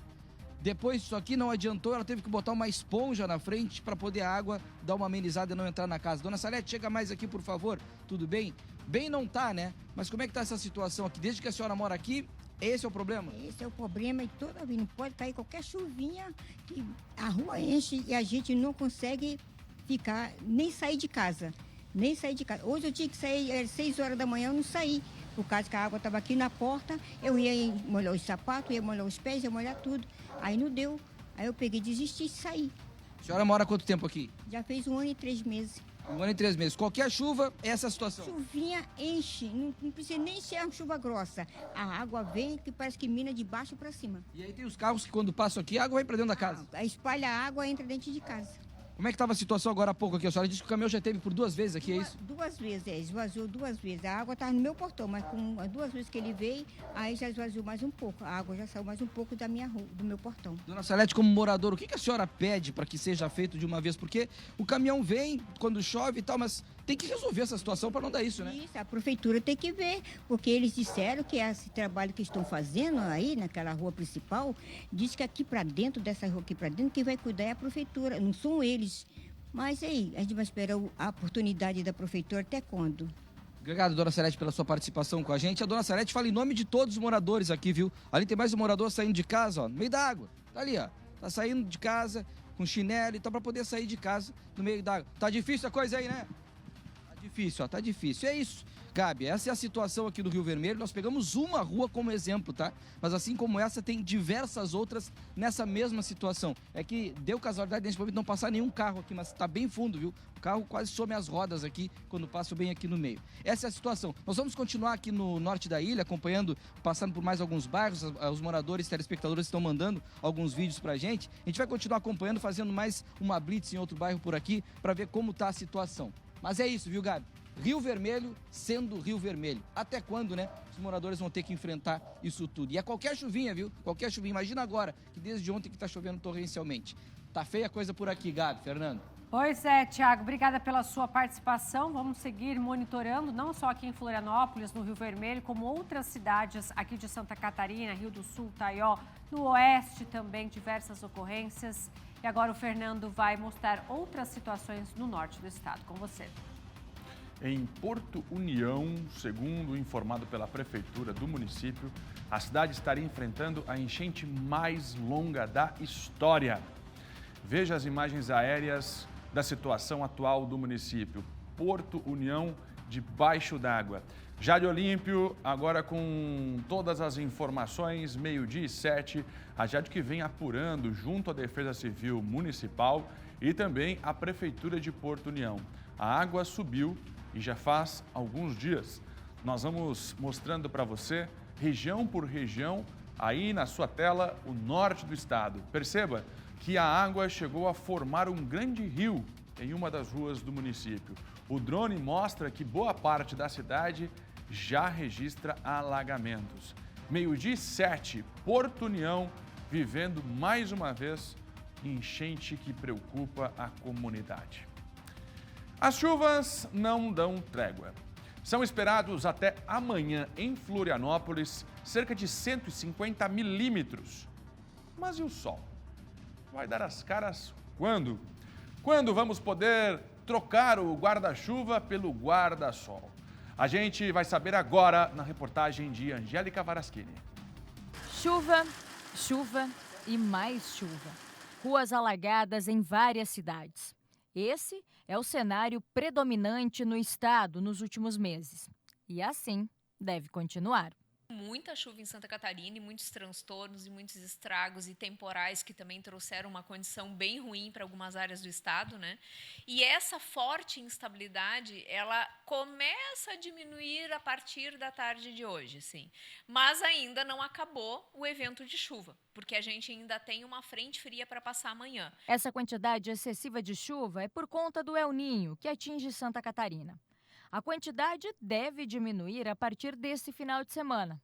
Depois isso aqui não adiantou, ela teve que botar uma esponja na frente para poder a água dar uma amenizada e não entrar na casa. Dona Salete, chega mais aqui, por favor. Tudo bem? Bem não tá, né? Mas como é que tá essa situação aqui? Desde que a senhora mora aqui, esse é o problema? Esse é o problema e toda vida. Não pode cair qualquer chuvinha que a rua enche e a gente não consegue ficar, nem sair de casa. Nem sair de casa. Hoje eu tinha que sair às 6 horas da manhã, eu não saí. Por causa que a água estava aqui na porta, eu ia molhar os sapatos, ia molhar os pés, ia molhar tudo. Aí não deu. Aí eu peguei, desisti e saí. A senhora mora há quanto tempo aqui? Já fez 1 ano e 3 meses. 1 ano e 3 meses. Qualquer chuva, essa é a situação. Chuvinha enche, não precisa nem ser uma chuva grossa. A água vem que parece que mina de baixo para cima. E aí tem os carros que quando passam aqui, a água vai para dentro da casa. Espalha a água, entra dentro de casa. Como é que estava a situação agora há pouco aqui? A senhora disse que o caminhão já teve por 2 vezes aqui, é isso? 2 vezes, esvaziou 2 vezes. A água estava no meu portão, mas com as 2 vezes que ele veio, aí já esvaziou mais um pouco. A água já saiu mais um pouco da minha rua, do meu portão. Dona Salete, como morador, o que a senhora pede para que seja feito de uma vez? Porque o caminhão vem quando chove e tal, mas tem que resolver essa situação para não dar isso, né? Isso, a prefeitura tem que ver, porque eles disseram que esse trabalho que estão fazendo aí, naquela rua principal, diz que aqui para dentro, dessa rua aqui para dentro, quem vai cuidar é a prefeitura, não são eles. Mas aí, a gente vai esperar a oportunidade da prefeitura até quando? Obrigado, dona Salete, pela sua participação com a gente. A dona Salete fala em nome de todos os moradores aqui, viu? Ali tem mais um morador saindo de casa, ó, no meio da água. Tá ali, ó. Tá saindo de casa com chinelo e tá para poder sair de casa no meio da água. Tá difícil a coisa aí, né? Tá difícil, ó, tá difícil. É isso. Gabi, essa é a situação aqui do Rio Vermelho. Nós pegamos uma rua como exemplo, tá? Mas assim como essa, tem diversas outras nessa mesma situação. É que deu casualidade nesse momento não passar nenhum carro aqui, mas tá bem fundo, viu? O carro quase some as rodas aqui quando passa bem aqui no meio. Essa é a situação. Nós vamos continuar aqui no norte da ilha, acompanhando, passando por mais alguns bairros. Os moradores, telespectadores estão mandando alguns vídeos pra gente. A gente vai continuar acompanhando, fazendo mais uma blitz em outro bairro por aqui, para ver como tá a situação. Mas é isso, viu, Gabi? Rio Vermelho sendo Rio Vermelho. Até quando, né? Os moradores vão ter que enfrentar isso tudo. E é qualquer chuvinha, viu? Qualquer chuvinha. Imagina agora, que desde ontem que está chovendo torrencialmente. Tá feia a coisa por aqui, Gabi, Fernando. Pois é, Tiago, obrigada pela sua participação. Vamos seguir monitorando, não só aqui em Florianópolis, no Rio Vermelho, como outras cidades aqui de Santa Catarina, Rio do Sul, Taió, no oeste também, diversas ocorrências. E agora o Fernando vai mostrar outras situações no norte do estado. Com você. Em Porto União, segundo informado pela prefeitura do município, a cidade estaria enfrentando a enchente mais longa da história. Veja as imagens aéreas da situação atual do município. Porto União debaixo d'água. Jade Olímpio, agora com todas as informações, 12h07, a Jade que vem apurando junto à Defesa Civil Municipal e também a Prefeitura de Porto União. A água subiu e já faz alguns dias. Nós vamos mostrando para você, região por região, aí na sua tela, o norte do estado. Perceba que a água chegou a formar um grande rio em uma das ruas do município. O drone mostra que boa parte da cidade já registra alagamentos. 12h07, Porto União vivendo mais uma vez enchente que preocupa a comunidade. As chuvas não dão trégua. São esperados até amanhã em Florianópolis cerca de 150 milímetros. Mas e o sol? Vai dar as caras quando? Quando vamos poder trocar o guarda-chuva pelo guarda-sol? A gente vai saber agora na reportagem de Angélica Varaschini. Chuva, chuva e mais chuva. Ruas alagadas em várias cidades. Esse é o cenário predominante no estado nos últimos meses. E assim deve continuar. Muita chuva em Santa Catarina e muitos transtornos e muitos estragos e temporais que também trouxeram uma condição bem ruim para algumas áreas do estado, né? E essa forte instabilidade, ela começa a diminuir a partir da tarde de hoje, sim. Mas ainda não acabou o evento de chuva, porque a gente ainda tem uma frente fria para passar amanhã. Essa quantidade excessiva de chuva é por conta do El Niño, que atinge Santa Catarina. A quantidade deve diminuir a partir desse final de semana.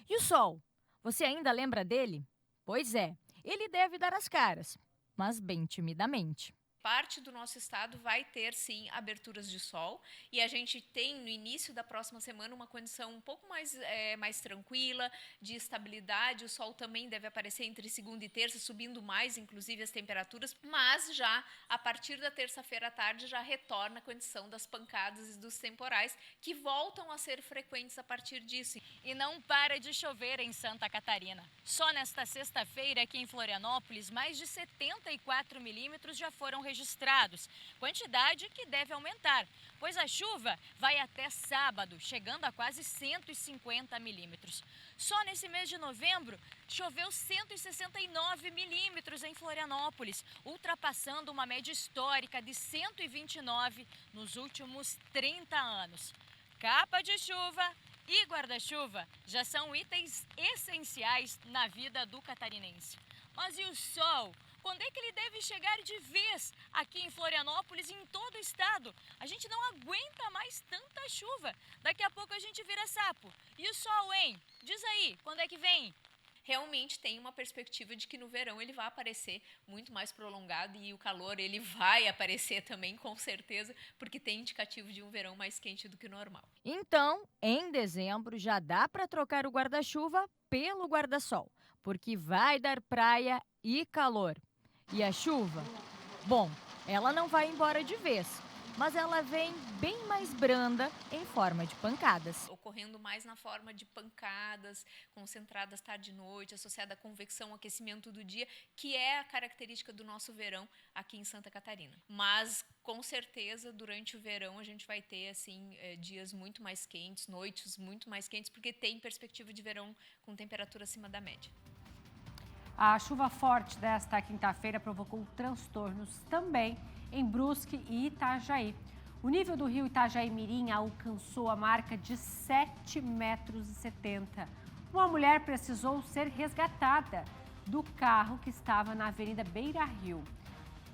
E o sol? Você ainda lembra dele? Pois é, ele deve dar as caras, mas bem timidamente. Parte do nosso estado vai ter, sim, aberturas de sol e a gente tem, no início da próxima semana, uma condição um pouco mais tranquila, de estabilidade. O sol também deve aparecer entre segunda e terça, subindo mais, inclusive, as temperaturas, mas já, a partir da terça-feira à tarde, já retorna a condição das pancadas e dos temporais, que voltam a ser frequentes a partir disso. E não para de chover em Santa Catarina. Só nesta sexta-feira, aqui em Florianópolis, mais de 74 milímetros já foram registrados, quantidade que deve aumentar, pois a chuva vai até sábado, chegando a quase 150 milímetros. Só nesse mês de novembro, choveu 169 milímetros em Florianópolis, ultrapassando uma média histórica de 129 nos últimos 30 anos. Capa de chuva e guarda-chuva já são itens essenciais na vida do catarinense. Mas e o sol? Quando é que ele deve chegar de vez aqui em Florianópolis e em todo o estado? A gente não aguenta mais tanta chuva. Daqui a pouco a gente vira sapo. E o sol, hein? Diz aí, quando é que vem? Realmente tem uma perspectiva de que no verão ele vai aparecer muito mais prolongado e o calor ele vai aparecer também, com certeza, porque tem indicativo de um verão mais quente do que o normal. Então, em dezembro já dá para trocar o guarda-chuva pelo guarda-sol, porque vai dar praia e calor. E a chuva? Bom, ela não vai embora de vez, mas ela vem bem mais branda em forma de pancadas. Ocorrendo mais na forma de pancadas, concentradas tarde e noite, associada à convecção, aquecimento do dia, que é a característica do nosso verão aqui em Santa Catarina. Mas, com certeza, durante o verão a gente vai ter assim dias muito mais quentes, noites muito mais quentes, porque tem perspectiva de verão com temperatura acima da média. A chuva forte desta quinta-feira provocou transtornos também em Brusque e Itajaí. O nível do rio Itajaí-Mirim alcançou a marca de 7,70 metros. Uma mulher precisou ser resgatada do carro que estava na Avenida Beira Rio.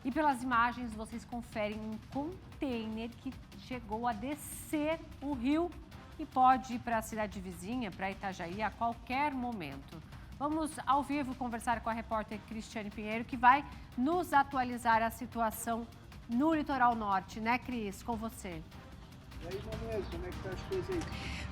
E pelas imagens vocês conferem um container que chegou a descer o rio e pode ir para a cidade vizinha, para Itajaí, a qualquer momento. Vamos ao vivo conversar com a repórter Cristiane Pinheiro, que vai nos atualizar a situação no litoral norte, né, Cris? Com você. E aí, Manuel, como é que tá as coisas aí?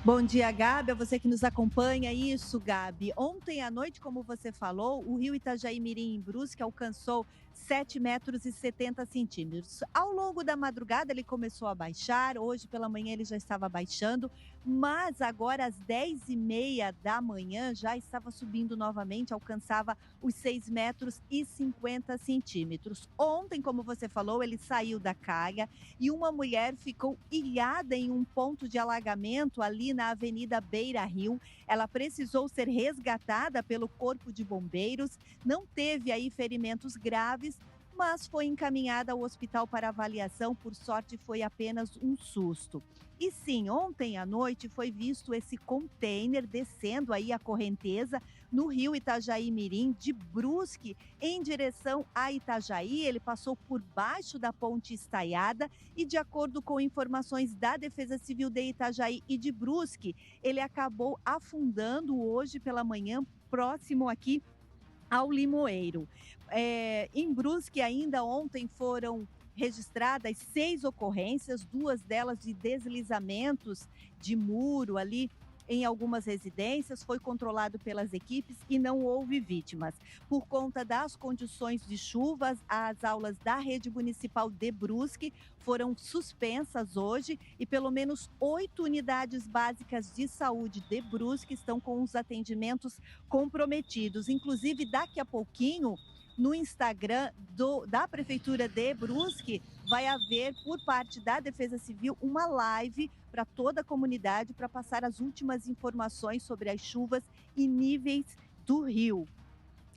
Bom dia, Gabi, a você que nos acompanha. Isso, Gabi. Ontem à noite, como você falou, o rio Itajaí-Mirim, em Brusque, alcançou 7,70 metros. Ao longo da madrugada, ele começou a baixar. Hoje, pela manhã, ele já estava baixando. Mas agora, às 10h30 da manhã, já estava subindo novamente, alcançava os 6,50 metros. Ontem, como você falou, ele saiu da caia e uma mulher ficou ilhada em um ponto de alagamento ali na Avenida Beira Rio. Ela precisou ser resgatada pelo Corpo de Bombeiros, não teve aí ferimentos graves, mas foi encaminhada ao hospital para avaliação. Por sorte, foi apenas um susto. E sim, ontem à noite foi visto esse container descendo aí a correnteza no rio Itajaí-Mirim, de Brusque, em direção a Itajaí. Ele passou por baixo da ponte estaiada e, de acordo com informações da Defesa Civil de Itajaí e de Brusque, ele acabou afundando hoje pela manhã, próximo aqui ao Limoeiro. Em Brusque, ainda ontem foram registradas 6 ocorrências, 2 delas de deslizamentos de muro ali em algumas residências. Foi controlado pelas equipes e não houve vítimas. Por conta das condições de chuvas, as aulas da rede municipal de Brusque foram suspensas hoje e pelo menos 8 unidades básicas de saúde de Brusque estão com os atendimentos comprometidos. Inclusive, daqui a pouquinho, no Instagram da Prefeitura de Brusque, vai haver, por parte da Defesa Civil, uma live para toda a comunidade para passar as últimas informações sobre as chuvas e níveis do rio.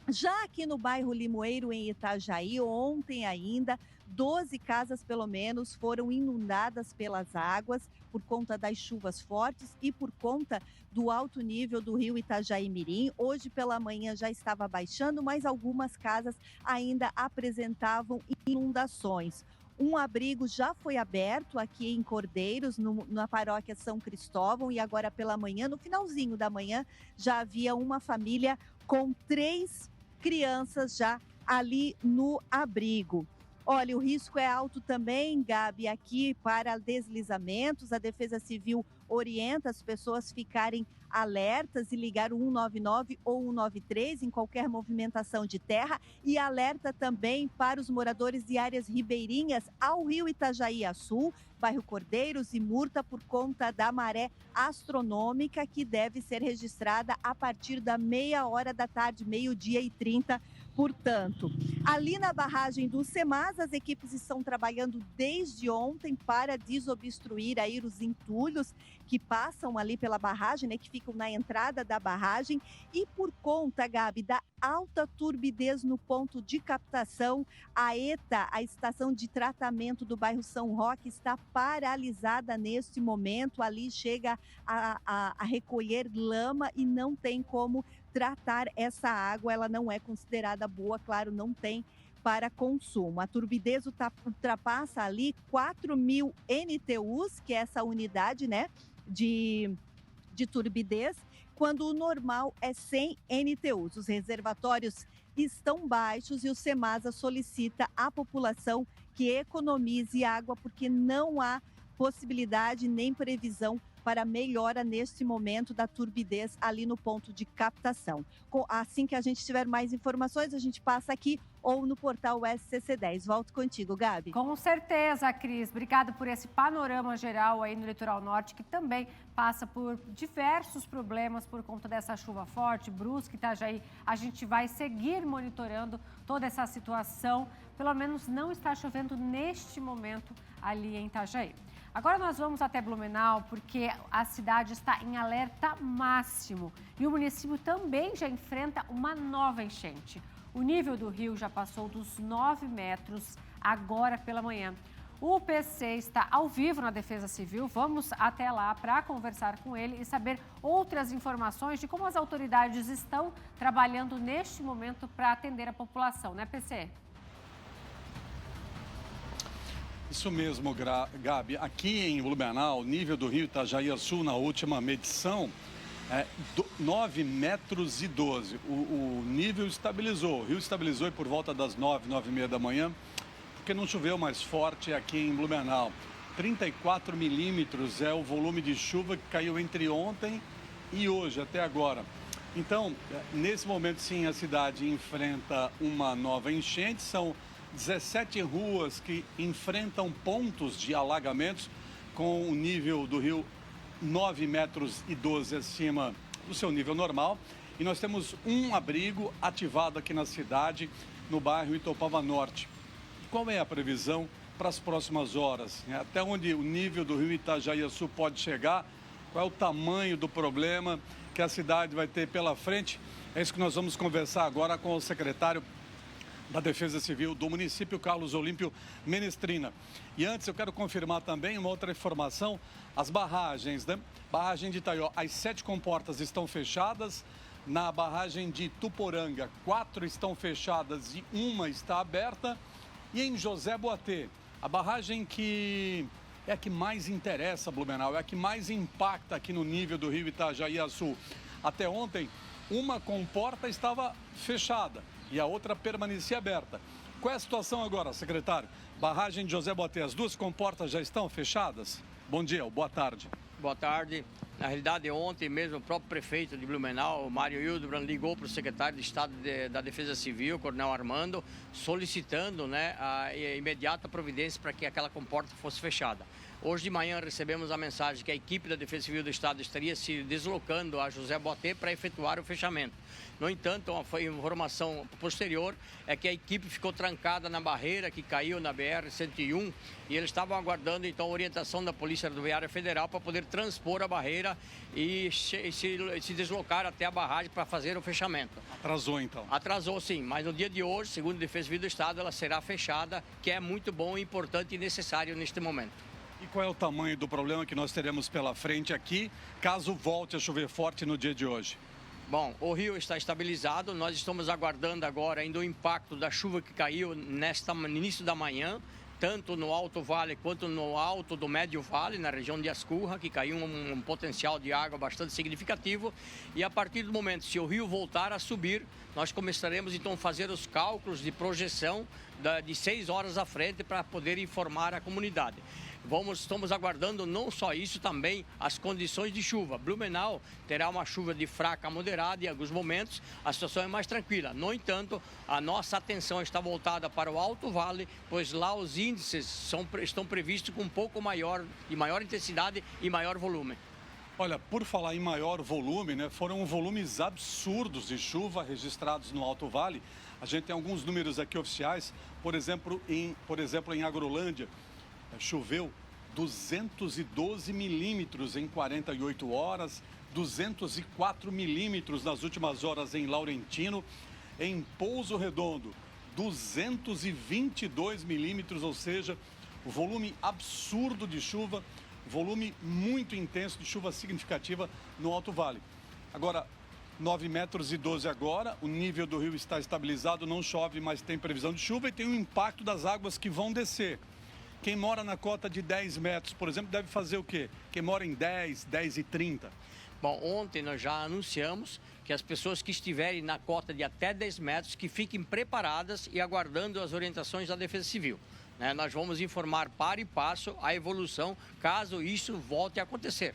Já aqui no bairro Limoeiro, em Itajaí, ontem ainda, 12 casas pelo menos foram inundadas pelas águas por conta das chuvas fortes e por conta do alto nível do rio Itajaí-Mirim. Hoje pela manhã já estava baixando, mas algumas casas ainda apresentavam inundações. Um abrigo já foi aberto aqui em Cordeiros, na paróquia São Cristóvão, e agora pela manhã, no finalzinho da manhã, já havia uma família com 3 crianças já ali no abrigo. Olha, o risco é alto também, Gabi, aqui para deslizamentos. A Defesa Civil orienta as pessoas a ficarem alertas e ligar o 199 ou 193 em qualquer movimentação de terra, e alerta também para os moradores de áreas ribeirinhas ao rio Itajaí-Açu, bairro Cordeiros e Murta, por conta da maré astronômica que deve ser registrada a partir da 13h da tarde, 12h30. Portanto, ali na barragem do Semas, as equipes estão trabalhando desde ontem para desobstruir aí os entulhos que passam ali pela barragem, né, que ficam na entrada da barragem. E por conta, Gabi, da alta turbidez no ponto de captação, a ETA, a estação de tratamento do bairro São Roque, está paralisada neste momento. Ali chega a recolher lama e não tem como tratar essa água. Ela não é considerada boa, claro, não tem para consumo. A turbidez ultrapassa ali 4.000 NTUs, que é essa unidade, né, de turbidez, quando o normal é 100 NTUs. Os reservatórios estão baixos e o Semasa solicita à população que economize água, porque não há possibilidade nem previsão para melhora neste momento da turbidez ali no ponto de captação. Assim que a gente tiver mais informações, a gente passa aqui ou no portal SCC10. Volto contigo, Gabi. Com certeza, Cris. Obrigada por esse panorama geral aí no litoral norte, que também passa por diversos problemas por conta dessa chuva forte, Brusque, Itajaí. A gente vai seguir monitorando toda essa situação. Pelo menos não está chovendo neste momento ali em Itajaí. Agora nós vamos até Blumenau, porque a cidade está em alerta máximo e o município também já enfrenta uma nova enchente. O nível do rio já passou dos 9 metros agora pela manhã. O PC está ao vivo na Defesa Civil. Vamos até lá para conversar com ele e saber outras informações de como as autoridades estão trabalhando neste momento para atender a população, né, PC? Isso mesmo, Gabi. Aqui em Blumenau, o nível do rio Itajaí-Açu na última medição é 9 metros e 12. O nível estabilizou. O rio estabilizou por volta das 9, 9h30 da manhã, porque não choveu mais forte aqui em Blumenau. 34 milímetros é o volume de chuva que caiu entre ontem e hoje, até agora. Então, nesse momento, sim, a cidade enfrenta uma nova enchente. São 17 ruas que enfrentam pontos de alagamentos com o nível do rio 9 metros e 12 acima do seu nível normal. E nós temos um abrigo ativado aqui na cidade, no bairro Itopava Norte. Qual é a previsão para as próximas horas? Até onde o nível do rio Itajaí-Açu pode chegar? Qual é o tamanho do problema que a cidade vai ter pela frente? É isso que nós vamos conversar agora com o secretário da Defesa Civil do município, Carlos Olímpio Menestrina. E antes eu quero confirmar também uma outra informação, as barragens, né? Barragem de Itaió, as 7 comportas estão fechadas, na barragem de Tuporanga, 4 estão fechadas e uma está aberta, e em José Boatê, a barragem que é a que mais interessa Blumenau, é a que mais impacta aqui no nível do rio Itajaí-Açu. Até ontem, uma comporta estava fechada e a outra permanecia aberta. Qual é a situação agora, secretário? Barragem de José Boatê, as 2 comportas já estão fechadas? Bom dia, boa tarde. Boa tarde. Na realidade, ontem mesmo, o próprio prefeito de Blumenau, Mário Hildebrand, ligou para o secretário de Estado da Defesa Civil, o Coronel Armando, solicitando, né, a imediata providência para que aquela comporta fosse fechada. Hoje de manhã recebemos a mensagem que a equipe da Defesa Civil do Estado estaria se deslocando a José Boatê para efetuar o fechamento. No entanto, a informação posterior é que a equipe ficou trancada na barreira que caiu na BR-101 e eles estavam aguardando então a orientação da Polícia Rodoviária Federal para poder transpor a barreira e se deslocar até a barragem para fazer o fechamento. Atrasou então? Atrasou sim, mas no dia de hoje, segundo a Defesa Civil do Estado, ela será fechada, que é muito bom, importante e necessário neste momento. E qual é o tamanho do problema que nós teremos pela frente aqui, caso volte a chover forte no dia de hoje? Bom, o rio está estabilizado, nós estamos aguardando agora ainda o impacto da chuva que caiu no início da manhã, tanto no Alto Vale quanto no Alto do Médio Vale, na região de Ascurra, que caiu um potencial de água bastante significativo. E a partir do momento, se o rio voltar a subir, nós começaremos então a fazer os cálculos de projeção de 6 horas à frente para poder informar a comunidade. Estamos aguardando não só isso, também as condições de chuva. Blumenau terá uma chuva de fraca a moderada e em alguns momentos a situação é mais tranquila. No entanto, a nossa atenção está voltada para o Alto Vale, pois lá os índices estão previstos com um pouco maior intensidade e maior volume. Olha, por falar em maior volume, né, foram volumes absurdos de chuva registrados no Alto Vale. A gente tem alguns números aqui oficiais, por exemplo, em Agrolândia, choveu 212 milímetros em 48 horas, 204 milímetros nas últimas horas em Laurentino, em Pouso Redondo, 222 milímetros, ou seja, o volume absurdo de chuva, volume muito intenso de chuva significativa no Alto Vale. Agora, 9 metros e 12 agora, o nível do rio está estabilizado, não chove, mas tem previsão de chuva e tem o impacto das águas que vão descer. Quem mora na cota de 10 metros, por exemplo, deve fazer o quê? Quem mora em 10, 10 e 30? Bom, ontem nós já anunciamos que as pessoas que estiverem na cota de até 10 metros, que fiquem preparadas e aguardando as orientações da Defesa Civil. Nós vamos informar para e passo a evolução, caso isso volte a acontecer.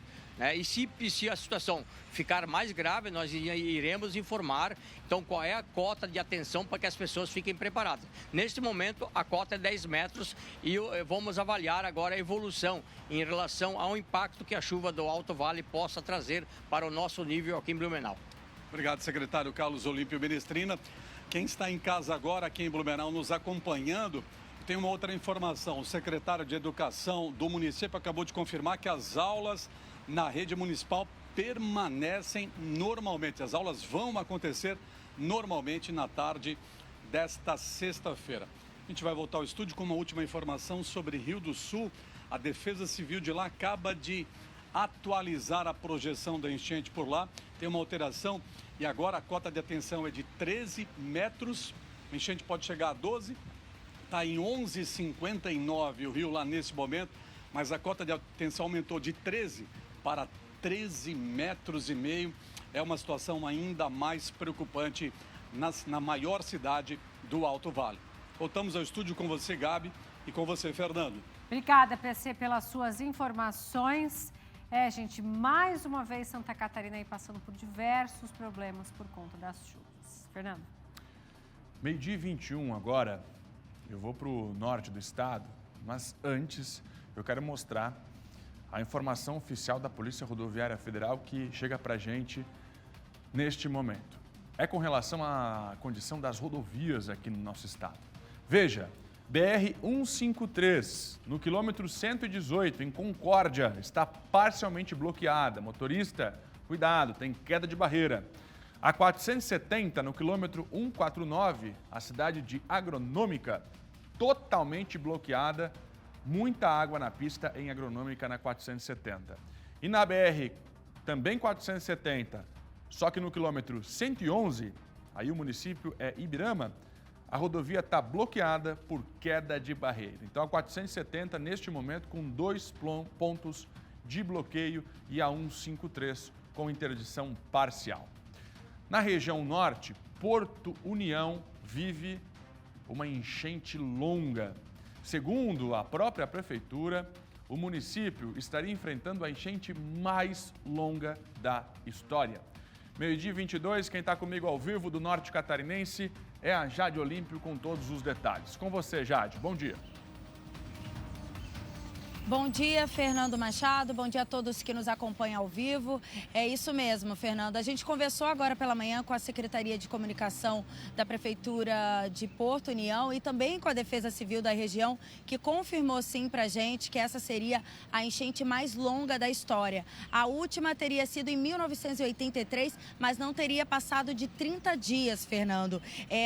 E se a situação ficar mais grave, nós iremos informar, então, qual é a cota de atenção para que as pessoas fiquem preparadas. Neste momento, a cota é 10 metros e vamos avaliar agora a evolução em relação ao impacto que a chuva do Alto Vale possa trazer para o nosso nível aqui em Blumenau. Obrigado, secretário Carlos Olímpio Menestrina. Quem está em casa agora, aqui em Blumenau, nos acompanhando, tem uma outra informação. O secretário de Educação do município acabou de confirmar que as aulas na rede municipal permanecem normalmente. As aulas vão acontecer normalmente na tarde desta sexta-feira. A gente vai voltar ao estúdio com uma última informação sobre Rio do Sul. A Defesa Civil de lá acaba de atualizar a projeção da enchente por lá. Tem uma alteração e agora a cota de atenção é de 13 metros. A enchente pode chegar a 12. está em 11,59 o rio lá nesse momento, mas a cota de atenção aumentou de 13 para 13,5 metros. É uma situação ainda mais preocupante na maior cidade do Alto Vale. Voltamos ao estúdio com você, Gabi, e com você, Fernando. Obrigada, PC, pelas suas informações. Gente, mais uma vez Santa Catarina aí passando por diversos problemas por conta das chuvas. Fernando. Meio-dia e 21 agora, eu vou para o norte do estado, mas antes eu quero mostrar a informação oficial da Polícia Rodoviária Federal que chega para a gente neste momento. É com relação à condição das rodovias aqui no nosso estado. Veja, BR-153, no quilômetro 118, em Concórdia, está parcialmente bloqueada. Motorista, cuidado, tem queda de barreira. A 470, no quilômetro 149, a cidade de Agronômica, totalmente bloqueada. Muita água na pista em Agronômica na 470. E na BR, também 470, só que no quilômetro 111, aí o município é Ibirama, a rodovia está bloqueada por queda de barreira. Então a 470, neste momento, com 2 pontos de bloqueio e a 153 com interdição parcial. Na região norte, Porto União vive uma enchente longa. Segundo a própria prefeitura, o município estaria enfrentando a enchente mais longa da história. Meio-dia e 22, quem está comigo ao vivo do Norte Catarinense é a Jade Olímpio com todos os detalhes. Com você, Jade, bom dia. Bom dia, Fernando Machado. Bom dia a todos que nos acompanham ao vivo. É isso mesmo, Fernando. A gente conversou agora pela manhã com a Secretaria de Comunicação da Prefeitura de Porto União e também com a Defesa Civil da região, que confirmou sim pra gente que essa seria a enchente mais longa da história. A última teria sido em 1983, mas não teria passado de 30 dias, Fernando.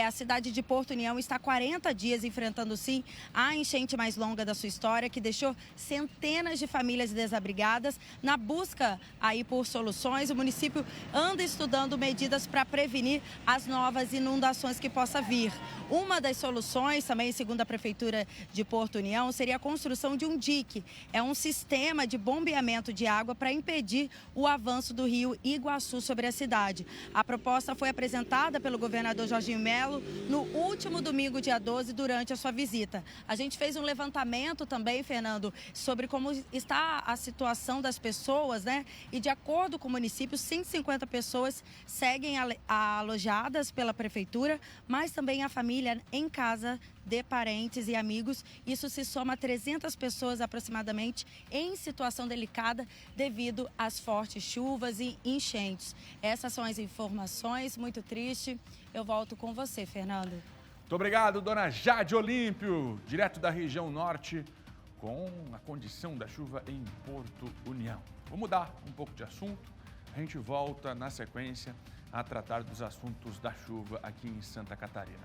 A cidade de Porto União está 40 dias enfrentando sim a enchente mais longa da sua história, que deixou centenas de famílias desabrigadas. Na busca aí por soluções, o município anda estudando medidas para prevenir as novas inundações que possa vir. Uma das soluções, também segundo a Prefeitura de Porto União, seria a construção de um dique. É um sistema de bombeamento de água para impedir o avanço do rio Iguaçu sobre a cidade. A proposta foi apresentada pelo governador Jorginho Melo no último domingo, dia 12, durante a sua visita. A gente fez um levantamento também, Fernando, sobre como está a situação das pessoas, né? E de acordo com o município, 150 pessoas seguem alojadas pela prefeitura, mas também a família em casa de parentes e amigos. Isso se soma a 300 pessoas aproximadamente em situação delicada devido às fortes chuvas e enchentes. Essas são as informações, muito triste. Eu volto com você, Fernando. Muito obrigado, dona Jade Olímpio, direto da região norte, com a condição da chuva em Porto União. Vou mudar um pouco de assunto. A gente volta na sequência a tratar dos assuntos da chuva aqui em Santa Catarina.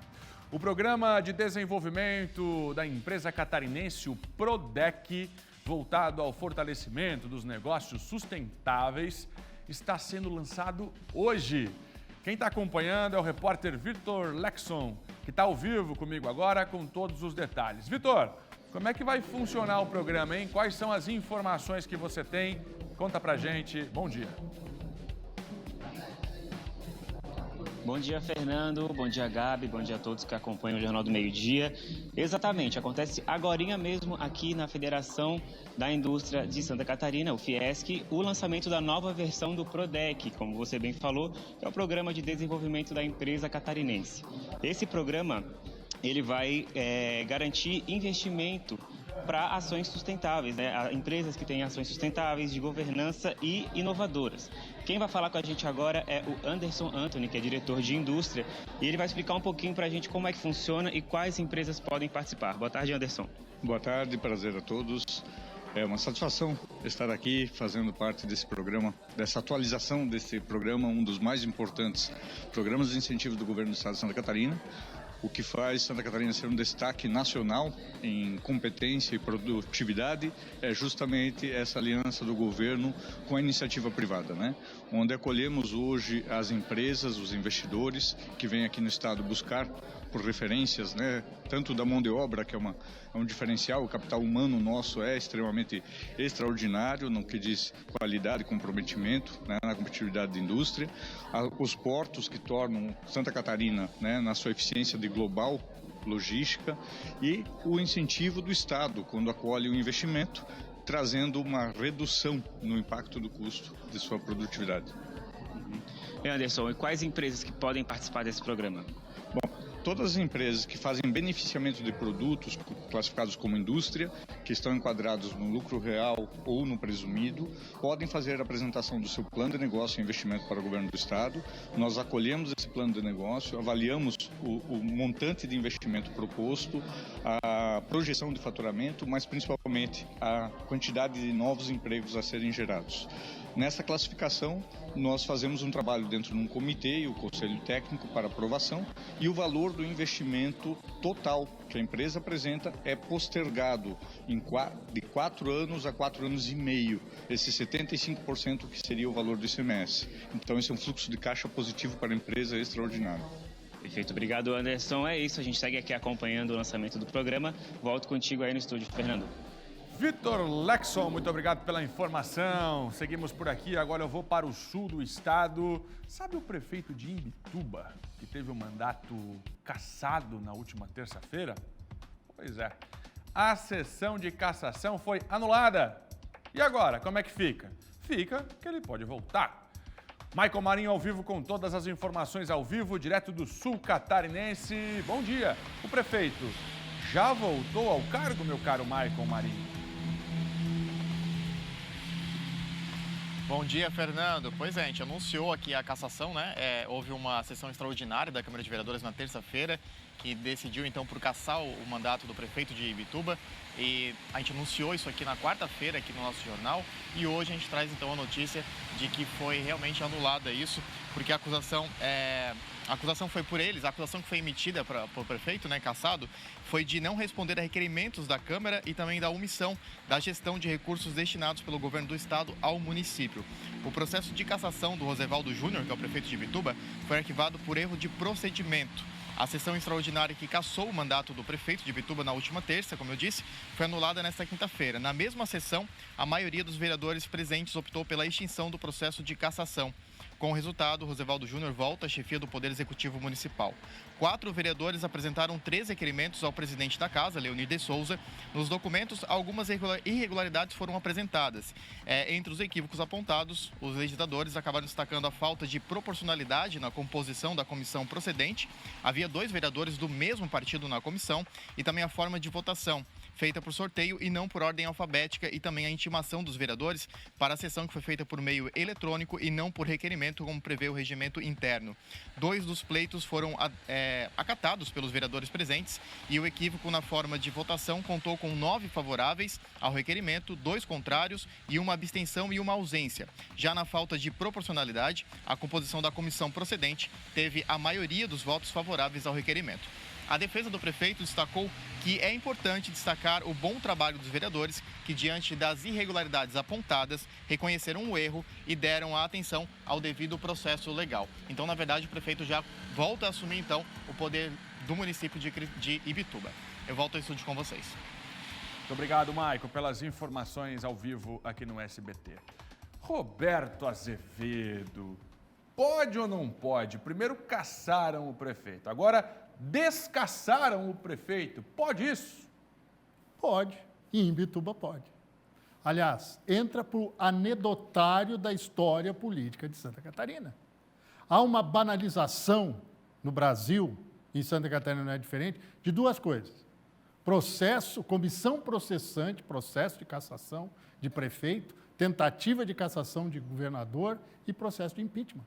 O Programa de Desenvolvimento da Empresa Catarinense, o PRODEC, voltado ao fortalecimento dos negócios sustentáveis, está sendo lançado hoje. Quem está acompanhando é o repórter Vitor Lexon, que está ao vivo comigo agora com todos os detalhes. Vitor, como é que vai funcionar o programa, hein? Quais são as informações que você tem? Conta pra gente. Bom dia. Bom dia, Fernando. Bom dia, Gabi. Bom dia a todos que acompanham o Jornal do Meio-Dia. Exatamente, acontece agorinha mesmo aqui na Federação da Indústria de Santa Catarina, o Fiesc, o lançamento da nova versão do PRODEC, como você bem falou, que é o Programa de Desenvolvimento da Empresa Catarinense. Esse programa, ele vai garantir investimento para ações sustentáveis, né? Empresas que têm ações sustentáveis, de governança e inovadoras. Quem vai falar com a gente agora é o Anderson Anthony, que é diretor de indústria, e ele vai explicar um pouquinho para a gente como é que funciona e quais empresas podem participar. Boa tarde, Anderson. Boa tarde, prazer a todos. É uma satisfação estar aqui fazendo parte desse programa, dessa atualização desse programa, um dos mais importantes programas de incentivo do governo do estado de Santa Catarina. O que faz Santa Catarina ser um destaque nacional em competência e produtividade é justamente essa aliança do governo com a iniciativa privada, né? Onde acolhemos hoje as empresas, os investidores que vêm aqui no estado buscar por referências, né, tanto da mão de obra, que é um diferencial, o capital humano nosso é extremamente extraordinário no que diz qualidade e comprometimento, né, na competitividade da indústria, os portos que tornam Santa Catarina, né, na sua eficiência de global logística, e o incentivo do Estado quando acolhe o investimento, trazendo uma redução no impacto do custo de sua produtividade. Anderson, e quais empresas que podem participar desse programa? Bom, todas as empresas que fazem beneficiamento de produtos classificados como indústria, que estão enquadrados no lucro real ou no presumido, podem fazer a apresentação do seu plano de negócio e investimento para o governo do Estado. Nós acolhemos esse plano de negócio, avaliamos o montante de investimento proposto, a projeção de faturamento, mas principalmente a quantidade de novos empregos a serem gerados. Nessa classificação, nós fazemos um trabalho dentro de um comitê e o Conselho Técnico para aprovação, e o valor do investimento total que a empresa apresenta é postergado de 4 anos a 4 anos e meio, esse 75% que seria o valor do ICMS. Então, esse é um fluxo de caixa positivo para a empresa extraordinário. Perfeito, obrigado, Anderson. É isso, a gente segue aqui acompanhando o lançamento do programa. Volto contigo aí no estúdio, Fernando. Vitor Lexon, muito obrigado pela informação. Seguimos por aqui, agora eu vou para o sul do estado. Sabe o prefeito de Imbituba, que teve o mandato cassado na última terça-feira? Pois é, a sessão de cassação foi anulada. E agora, como é que fica? Fica que ele pode voltar. Michael Marinho ao vivo com todas as informações ao vivo, direto do sul catarinense. Bom dia, o prefeito já voltou ao cargo, meu caro Michael Marinho? Bom dia, Fernando. Pois é, a gente anunciou aqui a cassação, né? Houve uma sessão extraordinária da Câmara de Vereadores na terça-feira, que decidiu então por cassar o mandato do prefeito de Imbituba. E a gente anunciou isso aqui na quarta-feira, aqui no nosso jornal, e hoje a gente traz então a notícia de que foi realmente anulada isso, porque a acusação foi por eles, a acusação que foi emitida para o prefeito, né, cassado, foi de não responder a requerimentos da Câmara e também da omissão da gestão de recursos destinados pelo governo do estado ao município. O processo de cassação do Rosevaldo Júnior, que é o prefeito de Imbituba, foi arquivado por erro de procedimento. A sessão extraordinária que cassou o mandato do prefeito de Imbituba na última terça, como eu disse, foi anulada nesta quinta-feira. Na mesma sessão, a maioria dos vereadores presentes optou pela extinção do processo de cassação. Com o resultado, Rosevaldo Júnior volta à chefia do Poder Executivo Municipal. 4 vereadores apresentaram 3 requerimentos ao presidente da Casa, Leonir de Souza. Nos documentos, algumas irregularidades foram apresentadas. Entre os equívocos apontados, os legisladores acabaram destacando a falta de proporcionalidade na composição da comissão procedente. Havia 2 vereadores do mesmo partido na comissão e também a forma de votação, feita por sorteio e não por ordem alfabética, e também a intimação dos vereadores para a sessão que foi feita por meio eletrônico e não por requerimento, como prevê o regimento interno. 2 dos pleitos foram acatados pelos vereadores presentes, e o equívoco na forma de votação contou com 9 favoráveis ao requerimento, 2 contrários e uma abstenção e uma ausência. Já na falta de proporcionalidade, a composição da comissão procedente teve a maioria dos votos favoráveis ao requerimento. A defesa do prefeito destacou que é importante destacar o bom trabalho dos vereadores que, diante das irregularidades apontadas, reconheceram o erro e deram a atenção ao devido processo legal. Então, na verdade, o prefeito já volta a assumir, então, o poder do município de Imbituba. Eu volto ao estúdio com vocês. Muito obrigado, Maico, pelas informações ao vivo aqui no SBT. Roberto Azevedo, pode ou não pode? Primeiro cassaram o prefeito, agora descassaram o prefeito. Pode isso? Pode. E em Imbituba pode. Aliás, entra para o anedotário da história política de Santa Catarina. Há uma banalização no Brasil, em Santa Catarina não é diferente, de 2 coisas. Comissão processante, processo de cassação de prefeito, tentativa de cassação de governador e processo de impeachment.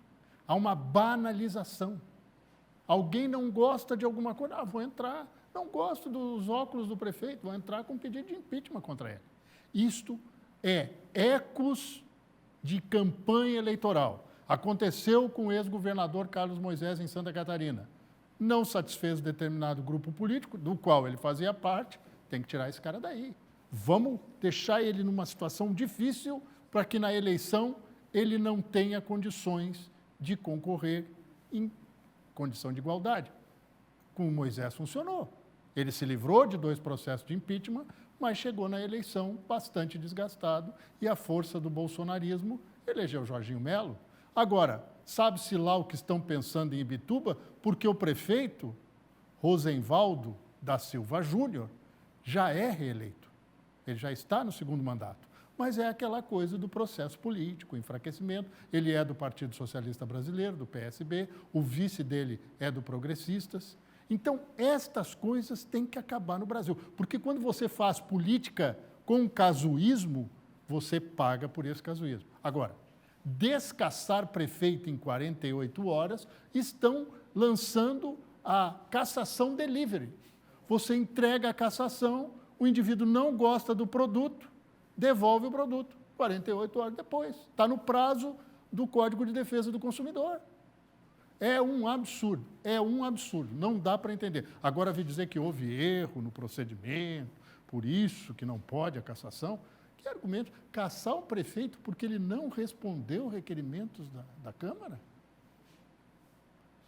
Há uma banalização. Alguém não gosta de alguma coisa, vou entrar, não gosto dos óculos do prefeito, vou entrar com pedido de impeachment contra ele. Isto é ecos de campanha eleitoral. Aconteceu com o ex-governador Carlos Moisés em Santa Catarina. Não satisfez determinado grupo político, do qual ele fazia parte, tem que tirar esse cara daí. Vamos deixar ele numa situação difícil para que na eleição ele não tenha condições de concorrer em condição de igualdade. com o Moisés funcionou. Ele se livrou de 2 processos de impeachment, mas chegou na eleição bastante desgastado e a força do bolsonarismo elegeu Jorginho Melo. Agora, sabe-se lá o que estão pensando em Imbituba, porque o prefeito Rosenvaldo da Silva Júnior já é reeleito. Ele já está no 2º mandato. Mas é aquela coisa do processo político, enfraquecimento. Ele é do Partido Socialista Brasileiro, do PSB, o vice dele é do Progressistas. Então, estas coisas têm que acabar no Brasil, porque quando você faz política com casuísmo, você paga por esse casuísmo. Agora, descassar prefeito em 48 horas, estão lançando a cassação delivery. Você entrega a cassação, o indivíduo não gosta do produto, devolve o produto 48 horas depois. Está no prazo do Código de Defesa do Consumidor. É um absurdo, não dá para entender. Agora, vi dizer que houve erro no procedimento, por isso que não pode a cassação. Que argumento? Cassar o prefeito porque ele não respondeu requerimentos da Câmara?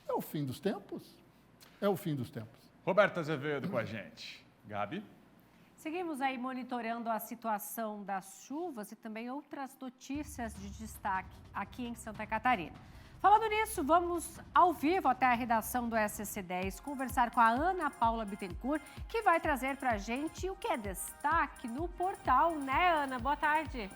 É o fim dos tempos? É o fim dos tempos. Roberta Azevedo com a gente. Gabi? Seguimos aí monitorando a situação das chuvas e também outras notícias de destaque aqui em Santa Catarina. Falando nisso, vamos ao vivo até a redação do SC10 conversar com a Ana Paula Bittencourt, que vai trazer para a gente o que é destaque no portal, né, Ana? Boa tarde.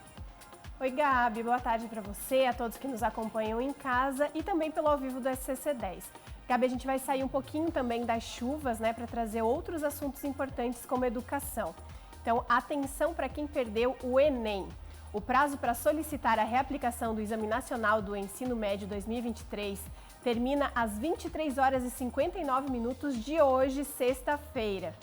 Oi, Gabi. Boa tarde para você, a todos que nos acompanham em casa e também pelo ao vivo do SC10. Gabi, a gente vai sair um pouquinho também das chuvas, né, para trazer outros assuntos importantes como educação. Então, atenção para quem perdeu o Enem. O prazo para solicitar a reaplicação do Exame Nacional do Ensino Médio 2023 termina às 23 horas e 59 minutos de hoje, sexta-feira.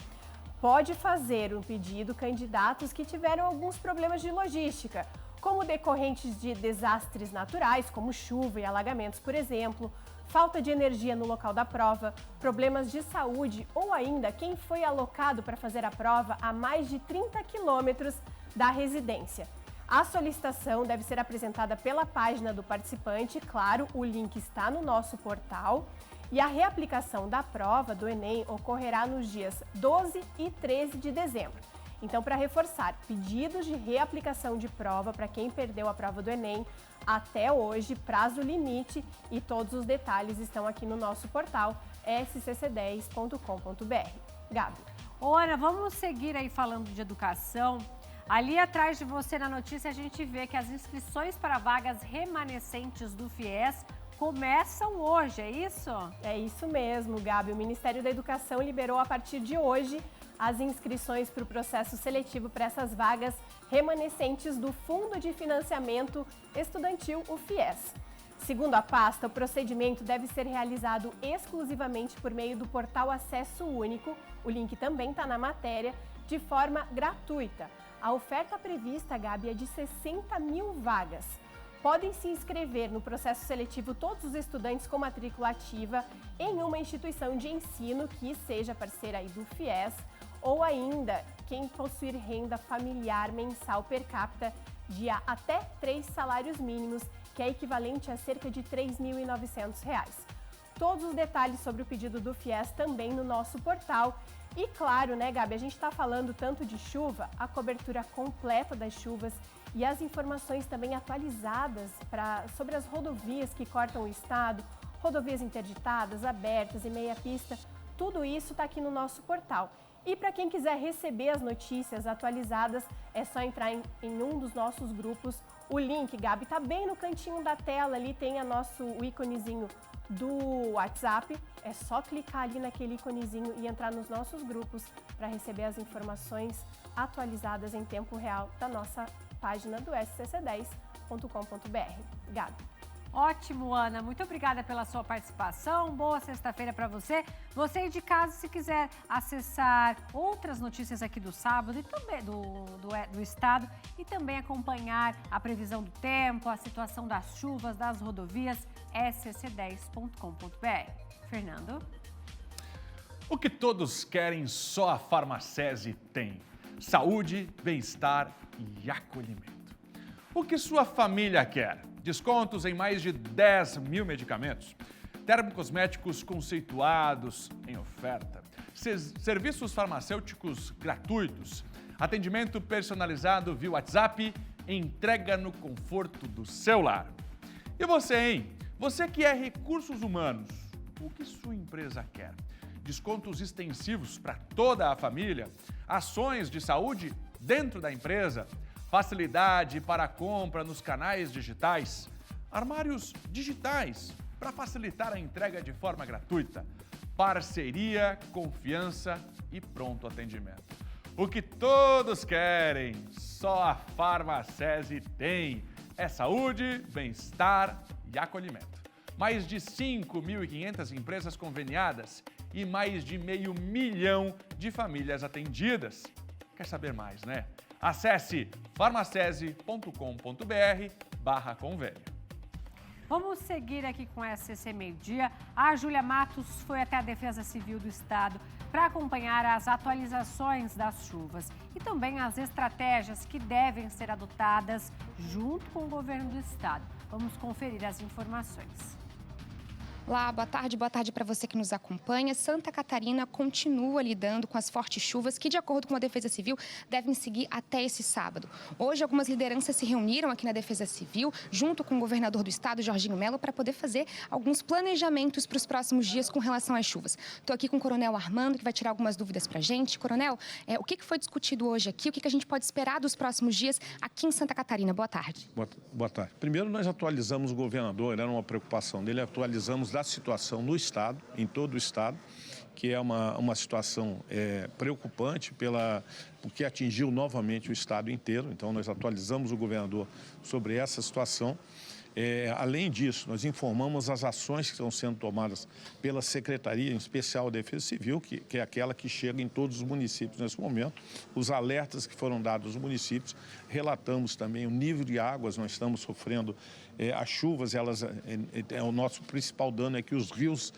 Pode fazer um pedido candidatos que tiveram alguns problemas de logística, como decorrentes de desastres naturais, como chuva e alagamentos, por exemplo, falta de energia no local da prova, problemas de saúde ou ainda quem foi alocado para fazer a prova a mais de 30 quilômetros da residência. A solicitação deve ser apresentada pela página do participante, claro, o link está no nosso portal. E a reaplicação da prova do Enem ocorrerá nos dias 12 e 13 de dezembro. Então, para reforçar, pedidos de reaplicação de prova para quem perdeu a prova do Enem até hoje, prazo limite, e todos os detalhes estão aqui no nosso portal scc10.com.br. Gabi. Ana, vamos seguir aí falando de educação. Ali atrás de você na notícia a gente vê que as inscrições para vagas remanescentes do FIES começam hoje, é isso? É isso mesmo, Gabi. O Ministério da Educação liberou a partir de hoje as inscrições para o processo seletivo para essas vagas remanescentes do Fundo de Financiamento Estudantil, o FIES. Segundo a pasta, o procedimento deve ser realizado exclusivamente por meio do portal Acesso Único, o link também está na matéria, de forma gratuita. A oferta prevista, Gabi, é de 60 mil vagas. Podem se inscrever no processo seletivo todos os estudantes com matrícula ativa em uma instituição de ensino que seja parceira aí do FIES ou ainda quem possuir renda familiar mensal per capita de até 3 salários mínimos, que é equivalente a cerca de R$ 3.900. Todos os detalhes sobre o pedido do FIES também no nosso portal. E claro, né, Gabi, a gente está falando tanto de chuva, a cobertura completa das chuvas e as informações também atualizadas sobre as rodovias que cortam o estado, rodovias interditadas, abertas e meia pista, tudo isso está aqui no nosso portal. E para quem quiser receber as notícias atualizadas, é só entrar em um dos nossos grupos. O link, Gabi, está bem no cantinho da tela, ali tem o íconezinho do WhatsApp. É só clicar ali naquele íconezinho e entrar nos nossos grupos para receber as informações atualizadas em tempo real da nossa página do scc10.com.br. Gabi. Ótimo, Ana. Muito obrigada pela sua participação. Boa sexta-feira para você. Você aí de casa, se quiser acessar outras notícias aqui do sábado e também do estado e também acompanhar a previsão do tempo, a situação das chuvas, das rodovias, scc10.com.br. Fernando? O que todos querem, só a Farmacese tem. Saúde, bem-estar e acolhimento. O que sua família quer? Descontos em mais de 10 mil medicamentos. termocosméticos conceituados em oferta, serviços farmacêuticos gratuitos, atendimento personalizado via WhatsApp, entrega no conforto do seu lar. E você, hein? Você que é recursos humanos, o que sua empresa quer? Descontos extensivos para toda a família, ações de saúde dentro da empresa, facilidade para a compra nos canais digitais, armários digitais para facilitar a entrega de forma gratuita, parceria, confiança e pronto atendimento. O que todos querem, só a Farmacese tem. É saúde, bem-estar e acolhimento. Mais de 5.500 empresas conveniadas e mais de 500 mil de famílias atendidas. Quer saber mais, né? Acesse farmacese.com.br/convênio. Vamos seguir aqui com a SCC Meio Dia. A Júlia Matos foi até a Defesa Civil do Estado para acompanhar as atualizações das chuvas e também as estratégias que devem ser adotadas junto com o governo do Estado. Vamos conferir as informações. Olá, boa tarde para você que nos acompanha. Santa Catarina continua lidando com as fortes chuvas que, de acordo com a Defesa Civil, devem seguir até esse sábado. Hoje, algumas lideranças se reuniram aqui na Defesa Civil, junto com o governador do estado, Jorginho Mello, para poder fazer alguns planejamentos para os próximos dias com relação às chuvas. Estou aqui com o Coronel Armando, que vai tirar algumas dúvidas para a gente. Coronel, o que foi discutido hoje aqui? O que a gente pode esperar dos próximos dias aqui em Santa Catarina? Boa tarde. Boa tarde. Primeiro, nós atualizamos o governador, era uma preocupação dele, atualizamos da situação no Estado, em todo o Estado, que é uma situação preocupante porque atingiu novamente o Estado inteiro. Então, nós atualizamos o governador sobre essa situação. Além disso, nós informamos as ações que estão sendo tomadas pela Secretaria, em especial a Defesa Civil, que é aquela que chega em todos os municípios nesse momento, os alertas que foram dados aos municípios, relatamos também o nível de águas, nós estamos sofrendo as chuvas, o nosso principal dano é que os rios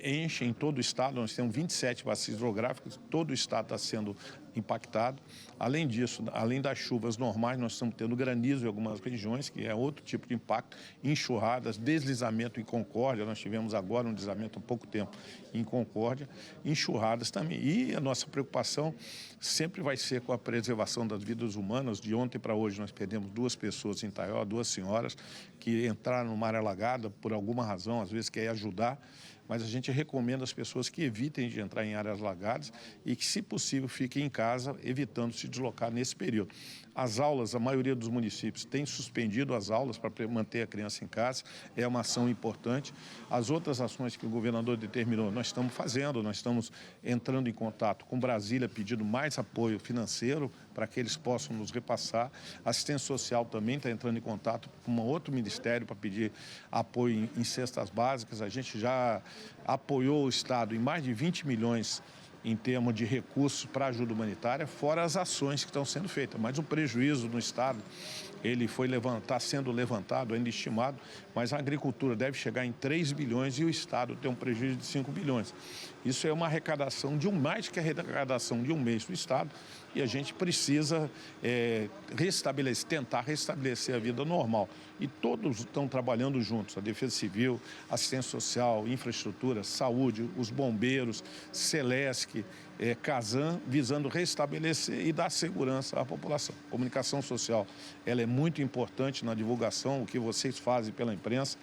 enchem em todo o estado, nós temos 27 bacias hidrográficas, todo o estado está sendo impactado. Além disso, além das chuvas normais, nós estamos tendo granizo em algumas regiões, que é outro tipo de impacto, enxurradas, deslizamento em Concórdia, nós tivemos agora um deslizamento há pouco tempo em Concórdia, enxurradas também. E a nossa preocupação sempre vai ser com a preservação das vidas humanas. De ontem para hoje nós perdemos 2 pessoas em Itaió, 2 senhoras que entraram numa área alagada por alguma razão, às vezes quer ajudar, mas a gente recomenda às pessoas que evitem de entrar em áreas alagadas e que, se possível, fiquem em casa, evitando se deslocar nesse período. As aulas, a maioria dos municípios tem suspendido as aulas para manter a criança em casa, é uma ação importante. As outras ações que o governador determinou, nós estamos fazendo, nós estamos entrando em contato com Brasília, pedindo mais apoio financeiro para que eles possam nos repassar. A assistência social também está entrando em contato com um outro ministério para pedir apoio em cestas básicas. A gente já apoiou o Estado em mais de 20 milhões em termos de recursos para ajuda humanitária, fora as ações que estão sendo feitas. Mas o prejuízo no Estado, ele está sendo levantado, ainda estimado, mas a agricultura deve chegar em 3 bilhões e o Estado tem um prejuízo de 5 bilhões. Isso é uma arrecadação mais que a arrecadação de um mês do Estado, e a gente precisa tentar restabelecer a vida normal. E todos estão trabalhando juntos, a Defesa Civil, Assistência Social, Infraestrutura, Saúde, os bombeiros, Celesc, Casan, visando restabelecer e dar segurança à população. A comunicação social, ela é muito importante na divulgação, o que vocês fazem pela imprensa,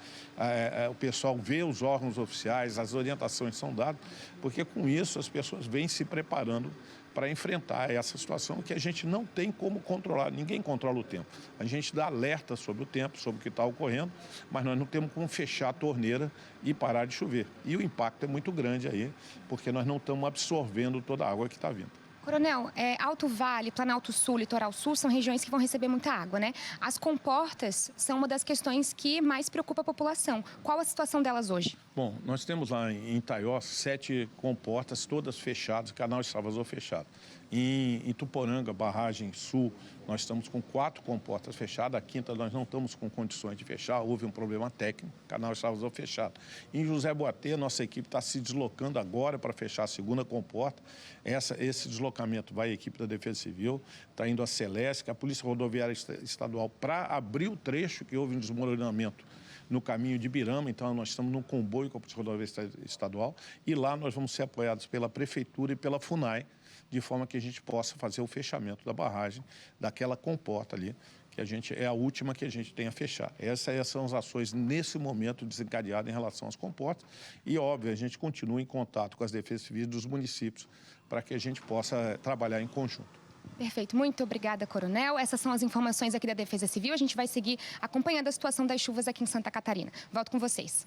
o pessoal vê os órgãos oficiais, as orientações são dadas, porque com isso as pessoas vêm se preparando para enfrentar essa situação que a gente não tem como controlar, ninguém controla o tempo. A gente dá alerta sobre o tempo, sobre o que está ocorrendo, mas nós não temos como fechar a torneira e parar de chover. E o impacto é muito grande aí, porque nós não estamos absorvendo toda a água que está vindo. Coronel, Alto Vale, Planalto Sul, Litoral Sul são regiões que vão receber muita água, né? As comportas são uma das questões que mais preocupa a população. Qual a situação delas hoje? Bom, nós temos lá em Itaió 7 comportas, todas fechadas, canal de extravasor fechado. Em Tuporanga, barragem sul, nós estamos com 4 comportas fechadas. A quinta nós não estamos com condições de fechar, houve um problema técnico, canal de extravasor fechado. Em José Boatê, nossa equipe está se deslocando agora para fechar a segunda comporta. Esse deslocamento vai a equipe da Defesa Civil, está indo a Celesc, a Polícia Rodoviária Estadual, para abrir o trecho que houve um desmoronamento no caminho de Birama, então nós estamos num comboio com a Polícia Rodoviária Estadual e lá nós vamos ser apoiados pela Prefeitura e pela FUNAI, de forma que a gente possa fazer o fechamento da barragem, daquela comporta ali, que é a última que a gente tem a fechar. Essas são as ações nesse momento desencadeadas em relação às comportas e, óbvio, a gente continua em contato com as defesas civis dos municípios para que a gente possa trabalhar em conjunto. Perfeito. Muito obrigada, Coronel. Essas são as informações aqui da Defesa Civil. A gente vai seguir acompanhando a situação das chuvas aqui em Santa Catarina. Volto com vocês.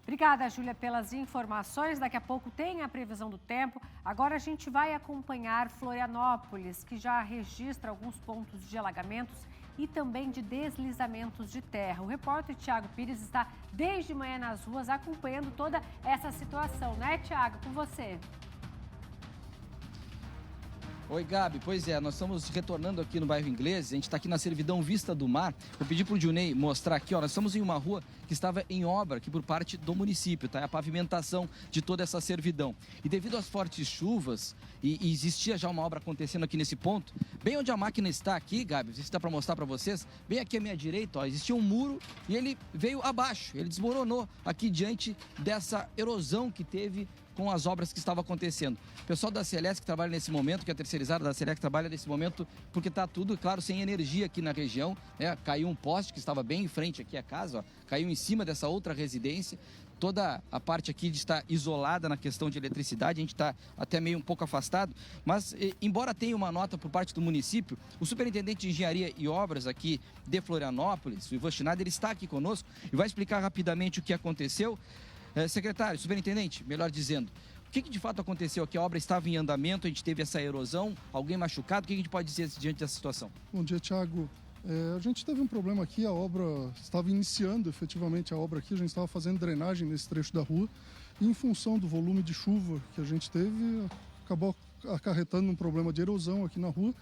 Obrigada, Júlia, pelas informações. Daqui a pouco tem a previsão do tempo. Agora a gente vai acompanhar Florianópolis, que já registra alguns pontos de alagamentos e também de deslizamentos de terra. O repórter Thiago Pires está desde manhã nas ruas acompanhando toda essa situação, né, Thiago? Com você. Oi, Gabi. Pois é, nós estamos retornando aqui no bairro Inglês. A gente está aqui na Servidão Vista do Mar. Vou pedir para o Junei mostrar aqui, ó. Nós estamos em uma rua que estava em obra aqui por parte do município, tá? É a pavimentação de toda essa servidão. E devido às fortes chuvas, e existia já uma obra acontecendo aqui nesse ponto, bem onde a máquina está aqui, Gabi, não sei se dá para mostrar para vocês, bem aqui à minha direita, ó, existia um muro e ele veio abaixo, ele desmoronou aqui diante dessa erosão que teve com as obras que estavam acontecendo. O pessoal da Celesc que trabalha nesse momento, que é terceirizada da Celesc, trabalha nesse momento porque está tudo, claro, sem energia aqui na região, né? Caiu um poste que estava bem em frente aqui à casa, ó, caiu em cima dessa outra residência. Toda a parte aqui está isolada na questão de eletricidade, a gente está até meio um pouco afastado, mas embora tenha uma nota por parte do município, o superintendente de engenharia e obras aqui de Florianópolis, o Ivan Schneider, ele está aqui conosco e vai explicar rapidamente o que aconteceu. Secretário, superintendente, melhor dizendo, o que de fato aconteceu aqui? A obra estava em andamento, a gente teve essa erosão, alguém machucado, o que a gente pode dizer diante dessa situação? Bom dia, Thiago. A gente teve um problema aqui, a obra estava iniciando efetivamente a obra aqui, a gente estava fazendo drenagem nesse trecho da rua e em função do volume de chuva que a gente teve, acabou acarretando um problema de erosão aqui na rua,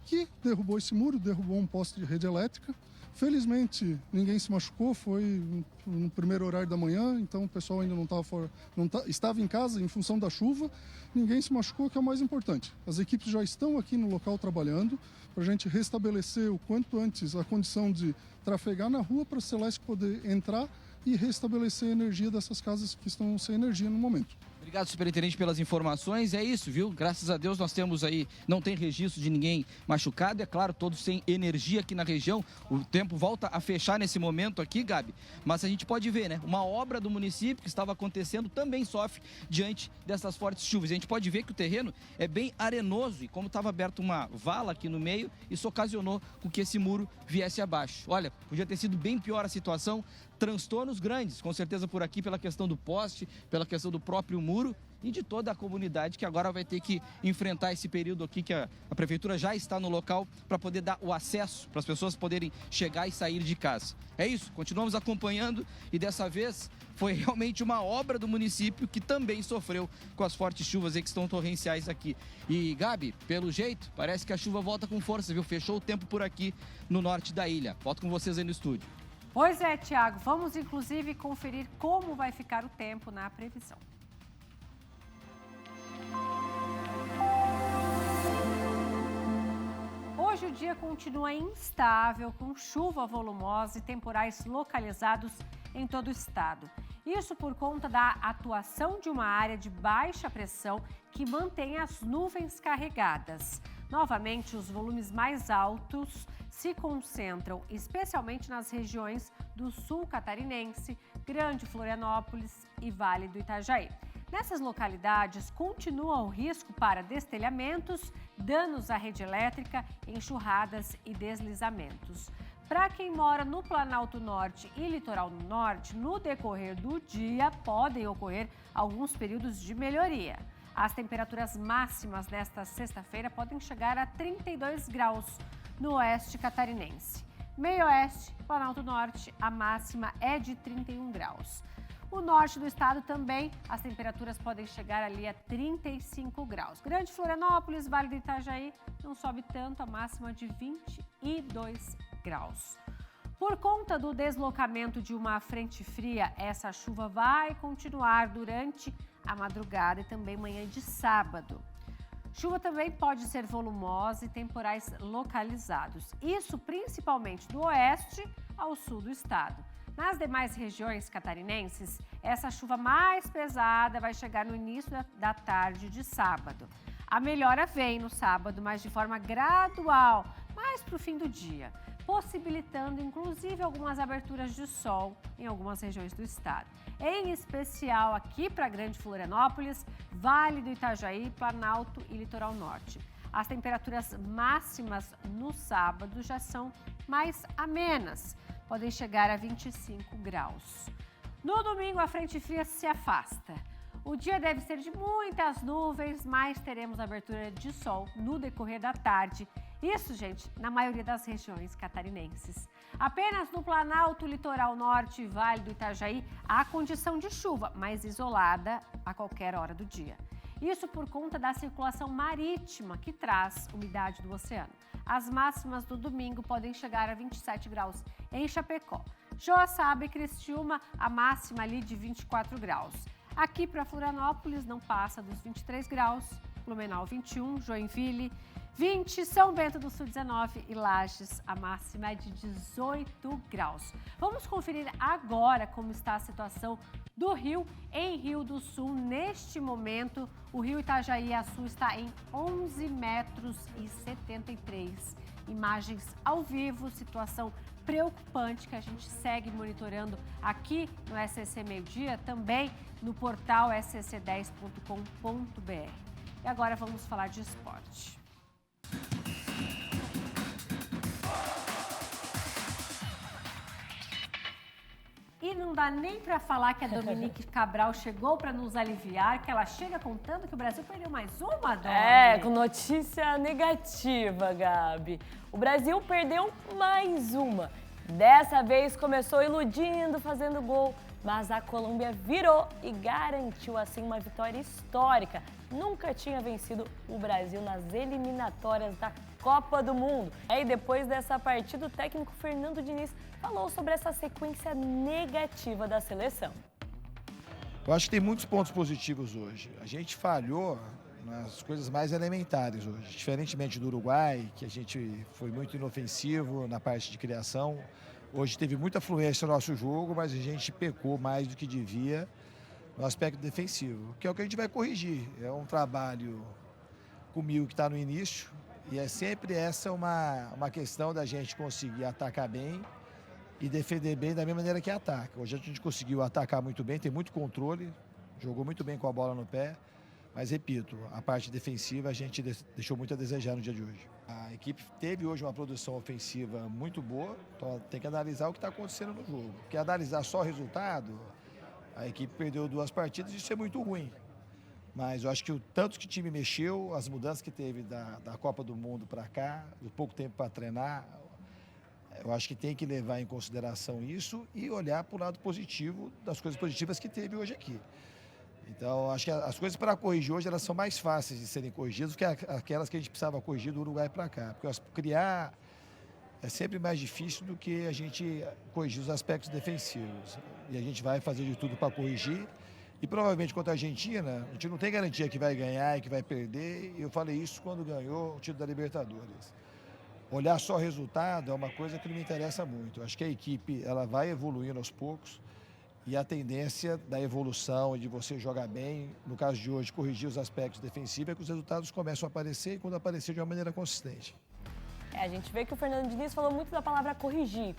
que derrubou esse muro, derrubou um poste de rede elétrica. Felizmente, ninguém se machucou, foi no primeiro horário da manhã, então o pessoal ainda não estava fora, estava em casa em função da chuva, ninguém se machucou, que é o mais importante. As equipes já estão aqui no local trabalhando para a gente restabelecer o quanto antes a condição de trafegar na rua para a Celesc poder entrar e restabelecer a energia dessas casas que estão sem energia no momento. Obrigado, superintendente, pelas informações. É isso, viu? Graças a Deus nós temos aí, não tem registro de ninguém machucado. É claro, todos sem energia aqui na região. O tempo volta a fechar nesse momento aqui, Gabi. Mas a gente pode ver, né? Uma obra do município que estava acontecendo também sofre diante dessas fortes chuvas. A gente pode ver que o terreno é bem arenoso e como estava aberto uma vala aqui no meio, isso ocasionou com que esse muro viesse abaixo. Olha, podia ter sido bem pior a situação. Transtornos grandes, com certeza por aqui, pela questão do poste, pela questão do próprio muro e de toda a comunidade que agora vai ter que enfrentar esse período aqui que a prefeitura já está no local para poder dar o acesso para as pessoas poderem chegar e sair de casa. É isso, continuamos acompanhando e dessa vez foi realmente uma obra do município que também sofreu com as fortes chuvas aí que estão torrenciais aqui. E Gabi, pelo jeito, parece que a chuva volta com força, viu? Fechou o tempo por aqui no norte da ilha. Volto com vocês aí no estúdio. Pois é, Thiago. Vamos, inclusive, conferir como vai ficar o tempo na previsão. Hoje o dia continua instável, com chuva volumosa e temporais localizados em todo o estado. Isso por conta da atuação de uma área de baixa pressão que mantém as nuvens carregadas. Novamente, os volumes mais altos se concentram especialmente nas regiões do sul catarinense, Grande Florianópolis e Vale do Itajaí. Nessas localidades, continua o risco para destelhamentos, danos à rede elétrica, enxurradas e deslizamentos. Para quem mora no Planalto Norte e Litoral Norte, no decorrer do dia podem ocorrer alguns períodos de melhoria. As temperaturas máximas nesta sexta-feira podem chegar a 32 graus no oeste catarinense. Meio-oeste, Planalto Norte, a máxima é de 31 graus. O norte do estado também, as temperaturas podem chegar ali a 35 graus. Grande Florianópolis, Vale do Itajaí, não sobe tanto, a máxima de 22 graus. Por conta do deslocamento de uma frente fria, essa chuva vai continuar durante a madrugada e também manhã de sábado. Chuva também pode ser volumosa e temporais localizados. Isso principalmente do oeste ao sul do estado. Nas demais regiões catarinenses, essa chuva mais pesada vai chegar no início da tarde de sábado. A melhora vem no sábado, mas de forma gradual, mais para o fim do dia, possibilitando inclusive algumas aberturas de sol em algumas regiões do estado. Em especial aqui para Grande Florianópolis, Vale do Itajaí, Planalto e Litoral Norte. As temperaturas máximas no sábado já são mais amenas, podem chegar a 25 graus. No domingo, a frente fria se afasta. O dia deve ser de muitas nuvens, mas teremos abertura de sol no decorrer da tarde. Isso, gente, na maioria das regiões catarinenses. Apenas no Planalto, Litoral Norte e Vale do Itajaí há condição de chuva, mas isolada a qualquer hora do dia. Isso por conta da circulação marítima que traz umidade do oceano. As máximas do domingo podem chegar a 27 graus em Chapecó. Joaçaba e Criciúma, a máxima ali de 24 graus. Aqui para Florianópolis não passa dos 23 graus, Blumenau 21, Joinville 20, São Bento do Sul 19 e Lages, a máxima é de 18 graus. Vamos conferir agora como está a situação do rio em Rio do Sul. Neste momento, o rio Itajaí-Açu está em 11 metros e 73. Imagens ao vivo, situação preocupante que a gente segue monitorando aqui no SCC Meio Dia, também no portal scc10.com.br. E agora vamos falar de esporte. E não dá nem para falar que a Dominique Cabral chegou para nos aliviar, que ela chega contando que o Brasil perdeu mais uma, Dom. Com notícia negativa, Gabi. O Brasil perdeu mais uma. Dessa vez começou iludindo, fazendo gol, mas a Colômbia virou e garantiu assim uma vitória histórica. Nunca tinha vencido o Brasil nas eliminatórias da Copa do Mundo. E depois dessa partida, o técnico Fernando Diniz falou sobre essa sequência negativa da seleção. Eu acho que tem muitos pontos positivos hoje. A gente falhou nas coisas mais elementares hoje. Diferentemente do Uruguai, que a gente foi muito inofensivo na parte de criação, hoje teve muita fluência no nosso jogo, mas a gente pecou mais do que devia no aspecto defensivo, que é o que a gente vai corrigir. É um trabalho comigo que está no início e é sempre essa uma questão da gente conseguir atacar bem e defender bem da mesma maneira que ataca. Hoje a gente conseguiu atacar muito bem, tem muito controle, jogou muito bem com a bola no pé, mas repito, a parte defensiva a gente deixou muito a desejar no dia de hoje. A equipe teve hoje uma produção ofensiva muito boa, então tem que analisar o que está acontecendo no jogo. Porque analisar só o resultado, a equipe perdeu 2 partidas e isso é muito ruim. Mas eu acho que o tanto que o time mexeu, as mudanças que teve da Copa do Mundo para cá, o pouco tempo para treinar, eu acho que tem que levar em consideração isso e olhar para o lado positivo das coisas positivas que teve hoje aqui. Então, acho que as coisas para corrigir hoje, elas são mais fáceis de serem corrigidas do que aquelas que a gente precisava corrigir do Uruguai para cá. Porque criar é sempre mais difícil do que a gente corrigir os aspectos defensivos. E a gente vai fazer de tudo para corrigir. E provavelmente contra a Argentina, a gente não tem garantia que vai ganhar e que vai perder. E eu falei isso quando ganhou o título da Libertadores. Olhar só o resultado é uma coisa que não me interessa muito. Eu acho que a equipe ela vai evoluindo aos poucos. E a tendência da evolução e de você jogar bem, no caso de hoje, corrigir os aspectos defensivos, é que os resultados começam a aparecer e quando aparecer de uma maneira consistente. A gente vê que o Fernando Diniz falou muito da palavra corrigir.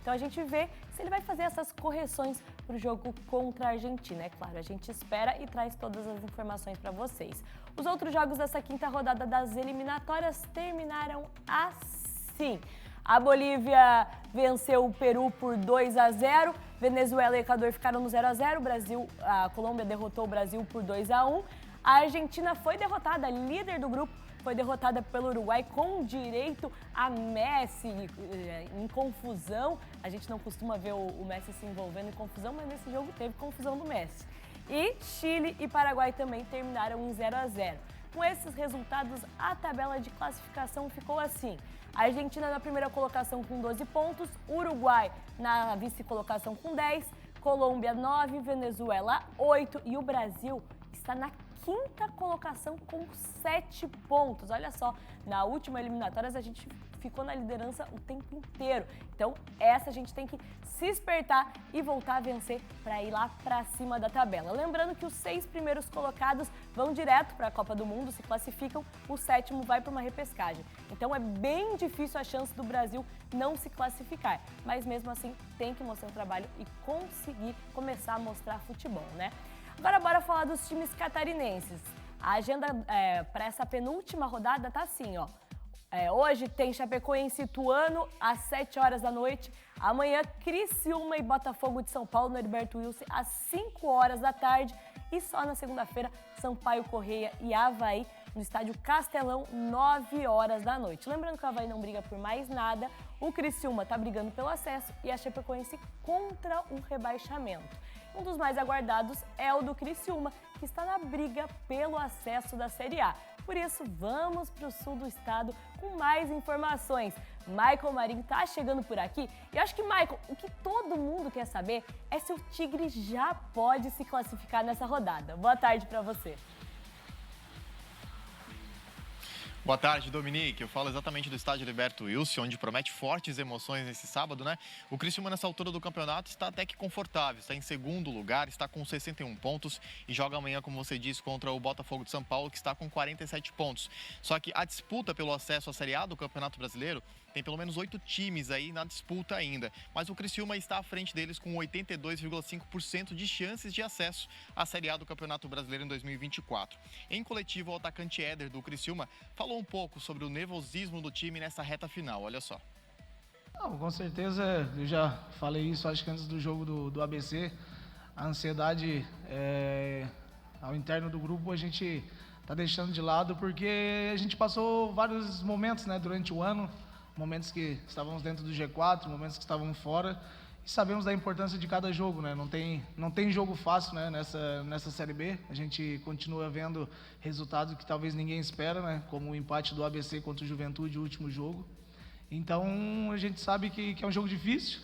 Então a gente vê se ele vai fazer essas correções para o jogo contra a Argentina. É claro, a gente espera e traz todas as informações para vocês. Os outros jogos dessa quinta rodada das eliminatórias terminaram assim. A Bolívia venceu o Peru por 2-0, Venezuela e Equador ficaram no 0-0, a Colômbia derrotou o Brasil por 2-1, a Argentina foi derrotada, líder do grupo, foi derrotada pelo Uruguai com direito a Messi em confusão. A gente não costuma ver o Messi se envolvendo em confusão, mas nesse jogo teve confusão do Messi. E Chile e Paraguai também terminaram em 0-0. Com esses resultados, a tabela de classificação ficou assim. A Argentina na primeira colocação com 12 pontos, Uruguai na vice-colocação com 10, Colômbia 9, Venezuela 8 e o Brasil está na quinta colocação com 7 pontos. Olha só, na última eliminatória a gente ficou na liderança o tempo inteiro. Então, essa a gente tem que se espertar e voltar a vencer para ir lá para cima da tabela. Lembrando que os 6 primeiros colocados vão direto para a Copa do Mundo, se classificam, o 7º vai para uma repescagem. Então é bem difícil a chance do Brasil não se classificar, mas mesmo assim tem que mostrar o trabalho e conseguir começar a mostrar futebol, né? Agora bora falar dos times catarinenses. A agenda para essa penúltima rodada tá assim, ó. Hoje tem Chapecoense e Ituano às 7 horas da noite. Amanhã, Criciúma e Botafogo de São Paulo no Heriberto Wilson às 5 horas da tarde. E só na segunda-feira, Sampaio Correia e Avaí no estádio Castelão, 9 horas da noite. Lembrando que o Avaí não briga por mais nada, o Criciúma está brigando pelo acesso e a Chapecoense contra o rebaixamento. Um dos mais aguardados é o do Criciúma, que está na briga pelo acesso da Série A. Por isso, vamos para o sul do estado com mais informações. Michael Marinho está chegando por aqui. E eu acho que, Michael, o que todo mundo quer saber é se o Tigre já pode se classificar nessa rodada. Boa tarde para você. Boa tarde, Dominique. Eu falo exatamente do estádio Heriberto Wilson, onde promete fortes emoções nesse sábado, né? O Criciúma, nessa altura do campeonato, está até que confortável. Está em segundo lugar, está com 61 pontos e joga amanhã, como você disse, contra o Botafogo de São Paulo, que está com 47 pontos. Só que a disputa pelo acesso à Série A do Campeonato Brasileiro tem pelo menos 8 times aí na disputa ainda. Mas o Criciúma está à frente deles com 82,5% de chances de acesso à Série A do Campeonato Brasileiro em 2024. Em coletivo, o atacante Éder do Criciúma falou um pouco sobre o nervosismo do time nessa reta final. Olha só. Não, com certeza, eu já falei isso acho que antes do jogo do ABC. A ansiedade ao interno do grupo a gente está deixando de lado porque a gente passou vários momentos, né, durante o ano. Momentos que estávamos dentro do G4, momentos que estávamos fora, e sabemos da importância de cada jogo, né? Não tem jogo fácil, né, nessa Série B. A gente continua vendo resultados que talvez ninguém espera, né, como o empate do ABC contra o Juventude, o último jogo. Então a gente sabe que é um jogo difícil,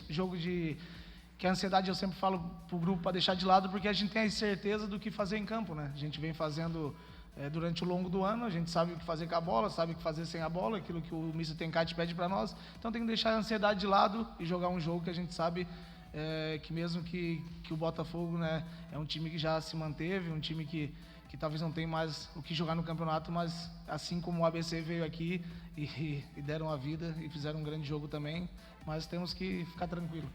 que a ansiedade eu sempre falo para o grupo para deixar de lado, porque a gente tem a certeza do que fazer em campo, né? A gente vem fazendo durante o longo do ano, a gente sabe o que fazer com a bola, sabe o que fazer sem a bola, aquilo que o Mr. Tencati pede para nós. Então tem que deixar a ansiedade de lado e jogar um jogo que a gente sabe que mesmo que o Botafogo, né, é um time que já se manteve, um time que talvez não tenha mais o que jogar no campeonato, mas assim como o ABC veio aqui e deram a vida e fizeram um grande jogo também, mas temos que ficar tranquilo.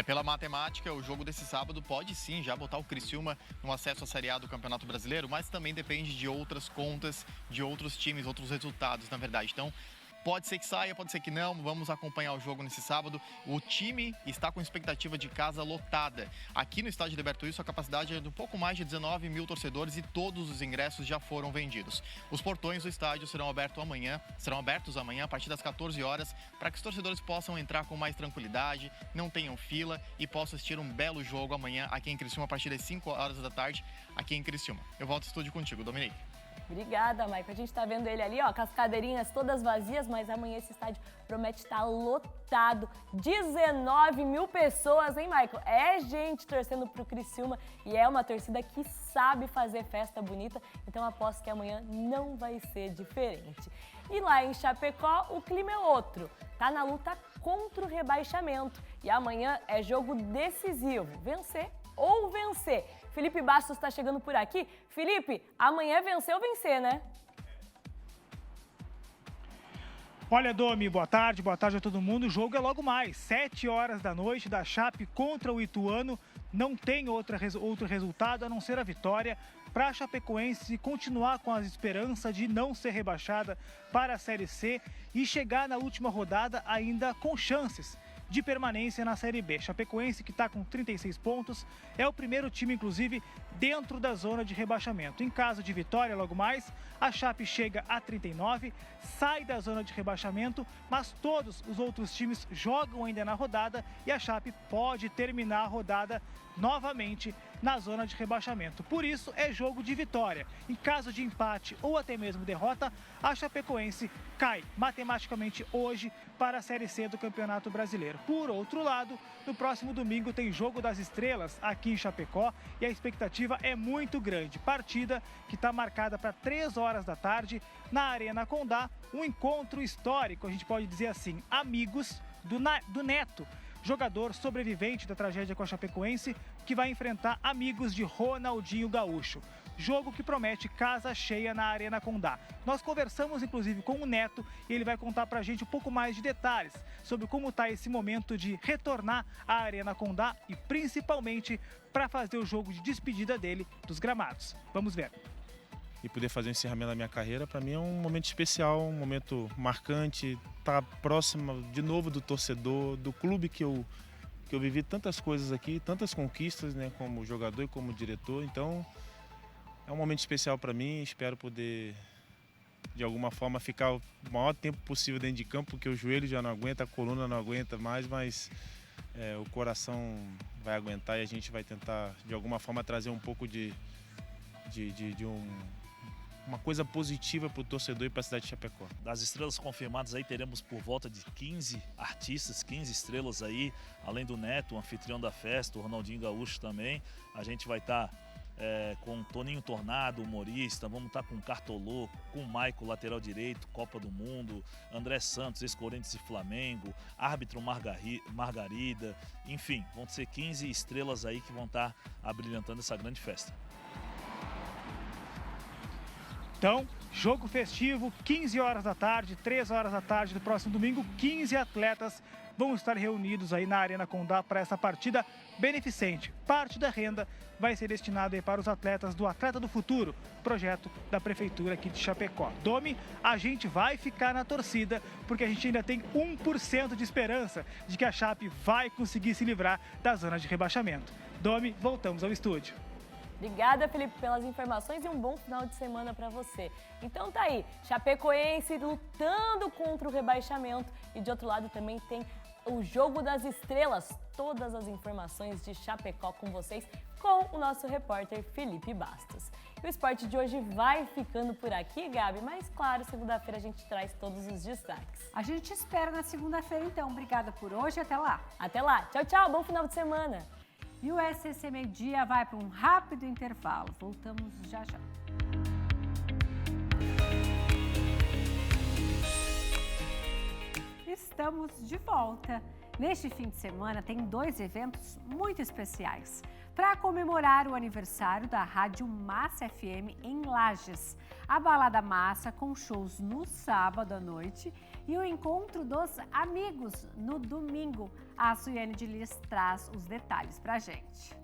Pela matemática, o jogo desse sábado pode sim já botar o Criciúma no acesso à Série A do Campeonato Brasileiro, mas também depende de outras contas, de outros times, outros resultados, na verdade. Então, pode ser que saia, pode ser que não. Vamos acompanhar o jogo nesse sábado. O time está com expectativa de casa lotada. Aqui no estádio Heriberto Wilson, a capacidade é de um pouco mais de 19 mil torcedores e todos os ingressos já foram vendidos. Os portões do estádio serão abertos amanhã a partir das 14 horas para que os torcedores possam entrar com mais tranquilidade, não tenham fila e possam assistir um belo jogo amanhã aqui em Criciúma a partir das 5 horas da tarde aqui em Criciúma. Eu volto ao estúdio contigo, Dominique. Obrigada, Maicon. A gente tá vendo ele ali, ó, com as cadeirinhas todas vazias, mas amanhã esse estádio promete estar lotado. 19 mil pessoas, hein, Maicon? É gente torcendo pro Criciúma e é uma torcida que sabe fazer festa bonita, então aposto que amanhã não vai ser diferente. E lá em Chapecó, o clima é outro. Tá na luta contra o rebaixamento e amanhã é jogo decisivo. Vencer ou vencer. Felipe Bastos está chegando por aqui. Felipe, amanhã é vencer ou vencer, né? Olha, Domi, boa tarde a todo mundo. O jogo é logo mais, 7 horas da noite, da Chape contra o Ituano. Não tem outro resultado a não ser a vitória para a Chapecoense continuar com a esperança de não ser rebaixada para a Série C e chegar na última rodada ainda com chances de permanência na Série B. Chapecoense, que está com 36 pontos, é o primeiro time, inclusive, dentro da zona de rebaixamento. Em caso de vitória, logo mais, a Chape chega a 39, sai da zona de rebaixamento, mas todos os outros times jogam ainda na rodada e a Chape pode terminar a rodada novamente na zona de rebaixamento. Por isso, é jogo de vitória. Em caso de empate ou até mesmo derrota, a Chapecoense cai matematicamente hoje para a Série C do Campeonato Brasileiro. Por outro lado, no próximo domingo tem Jogo das Estrelas aqui em Chapecó e a expectativa é muito grande. Partida que está marcada para 3 horas da tarde na Arena Condá, um encontro histórico, a gente pode dizer assim, amigos do Neto, jogador sobrevivente da tragédia com a Chapecoense, que vai enfrentar amigos de Ronaldinho Gaúcho. Jogo que promete casa cheia na Arena Condá. Nós conversamos, inclusive, com o Neto e ele vai contar pra gente um pouco mais de detalhes sobre como está esse momento de retornar à Arena Condá e, principalmente, para fazer o jogo de despedida dele dos gramados. Vamos ver. E poder fazer o encerramento da minha carreira, para mim é um momento especial, um momento marcante, estar próximo de novo do torcedor, do clube que eu vivi tantas coisas aqui, tantas conquistas, né, como jogador e como diretor. Então, é um momento especial para mim, espero poder, de alguma forma, ficar o maior tempo possível dentro de campo, porque o joelho já não aguenta, a coluna não aguenta mais, mas o coração vai aguentar e a gente vai tentar, de alguma forma, trazer um pouco de uma coisa positiva para o torcedor e para a cidade de Chapecó. Das estrelas confirmadas aí, teremos por volta de 15 artistas, 15 estrelas aí, além do Neto, o anfitrião da festa, o Ronaldinho Gaúcho também. A gente vai estar com Toninho Tornado, humorista, vamos estar com Cartolô, com Maico, lateral direito, Copa do Mundo, André Santos, ex-Corinthians e Flamengo, árbitro Margarida, enfim, vão ser 15 estrelas aí que vão estar abrilhantando essa grande festa. Então, jogo festivo, 15 horas da tarde, 3 horas da tarde do próximo domingo, 15 atletas vão estar reunidos aí na Arena Condá para essa partida beneficente. Parte da renda vai ser destinada aí para os atletas do Atleta do Futuro, projeto da Prefeitura aqui de Chapecó. Domi, a gente vai ficar na torcida, porque a gente ainda tem 1% de esperança de que a Chape vai conseguir se livrar da zona de rebaixamento. Domi, voltamos ao estúdio. Obrigada, Felipe, pelas informações e um bom final de semana para você. Então tá aí, Chapecoense lutando contra o rebaixamento e de outro lado também tem o Jogo das Estrelas. Todas as informações de Chapecó com vocês, com o nosso repórter Felipe Bastos. E o esporte de hoje vai ficando por aqui, Gabi, mas claro, segunda-feira a gente traz todos os destaques. A gente espera na segunda-feira então. Obrigada por hoje e até lá. Até lá. Tchau, tchau. Bom final de semana. E o SCC Meio Dia vai para um rápido intervalo. Voltamos já já. Estamos de volta. Neste fim de semana tem 2 eventos muito especiais para comemorar o aniversário da Rádio Massa FM em Lages. A Balada Massa com shows no sábado à noite e o Encontro dos Amigos no domingo. A Suiane de Lis traz os detalhes para a gente.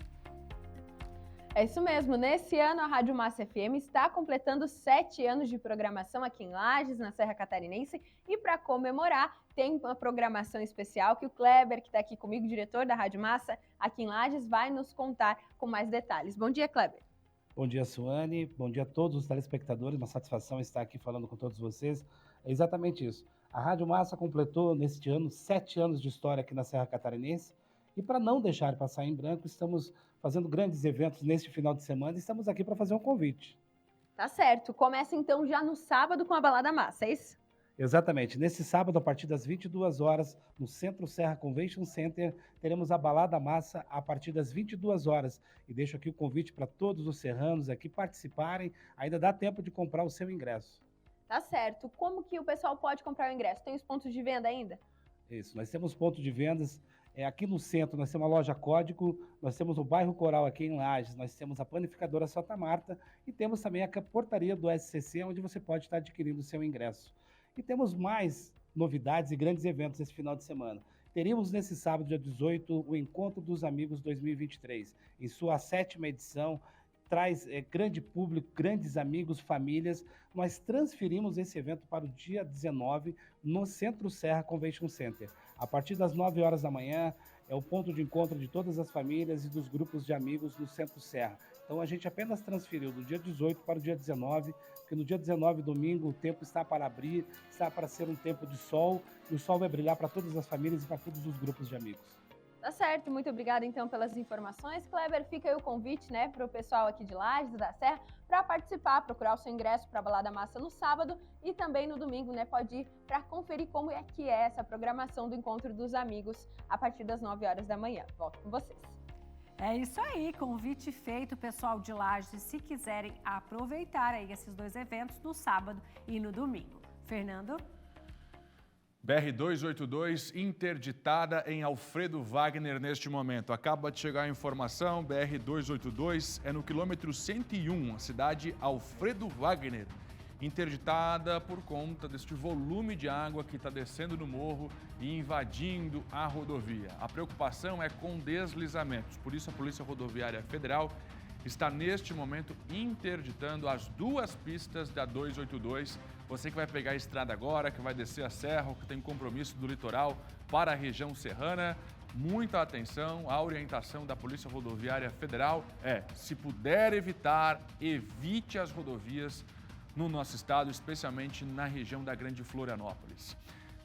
É isso mesmo, nesse ano a Rádio Massa FM está completando 7 anos de programação aqui em Lages, na Serra Catarinense, e para comemorar tem uma programação especial que o Kleber, que está aqui comigo, diretor da Rádio Massa aqui em Lages, vai nos contar com mais detalhes. Bom dia, Kleber. Bom dia, Suane. Bom dia a todos os telespectadores. Uma satisfação estar aqui falando com todos vocês. É exatamente isso. A Rádio Massa completou neste ano 7 anos de história aqui na Serra Catarinense. E para não deixar passar em branco, estamos fazendo grandes eventos neste final de semana e estamos aqui para fazer um convite. Tá certo. Começa então já no sábado com a Balada Massa, é isso? Exatamente. Nesse sábado, a partir das 22 horas, no Centro Serra Convention Center, teremos a Balada Massa a partir das 22 horas. E deixo aqui o convite para todos os serranos aqui participarem. Ainda dá tempo de comprar o seu ingresso. Tá certo. Como que o pessoal pode comprar o ingresso? Tem os pontos de venda ainda? Isso. Nós temos pontos de vendas. Aqui no centro, nós temos a loja Código, nós temos o bairro Coral aqui em Lages, nós temos a panificadora Santa Marta e temos também a portaria do SCC, onde você pode estar adquirindo o seu ingresso. E temos mais novidades e grandes eventos esse final de semana. Teríamos nesse sábado, dia 18, o Encontro dos Amigos 2023, em sua 7ª edição. Traz grande público, grandes amigos, famílias. Nós transferimos esse evento para o dia 19 no Centro Serra Convention Center. A partir das 9 horas da manhã, é o ponto de encontro de todas as famílias e dos grupos de amigos no Centro Serra. Então a gente apenas transferiu do dia 18 para o dia 19, porque no dia 19, domingo, o tempo está para abrir, está para ser um tempo de sol, e o sol vai brilhar para todas as famílias e para todos os grupos de amigos. Tá certo, muito obrigada então pelas informações. Kleber, fica aí o convite, né, para o pessoal aqui de Lages, da Serra, para participar, procurar o seu ingresso para a Balada Massa no sábado e também no domingo, né, pode ir para conferir como é que é essa programação do Encontro dos Amigos a partir das 9 horas da manhã. Volto com vocês. É isso aí, convite feito, pessoal de Lages, se quiserem aproveitar aí esses 2 eventos no sábado e no domingo. Fernando? BR-282 interditada em Alfredo Wagner neste momento. Acaba de chegar a informação, BR-282 é no quilômetro 101, a cidade Alfredo Wagner, interditada por conta deste volume de água que está descendo no morro e invadindo a rodovia. A preocupação é com deslizamentos, por isso a Polícia Rodoviária Federal está neste momento interditando as duas pistas da 282. Você que vai pegar a estrada agora, que vai descer a serra, que tem compromisso do litoral para a região serrana, muita atenção. A orientação da Polícia Rodoviária Federal é, se puder evitar, evite as rodovias no nosso estado, especialmente na região da Grande Florianópolis.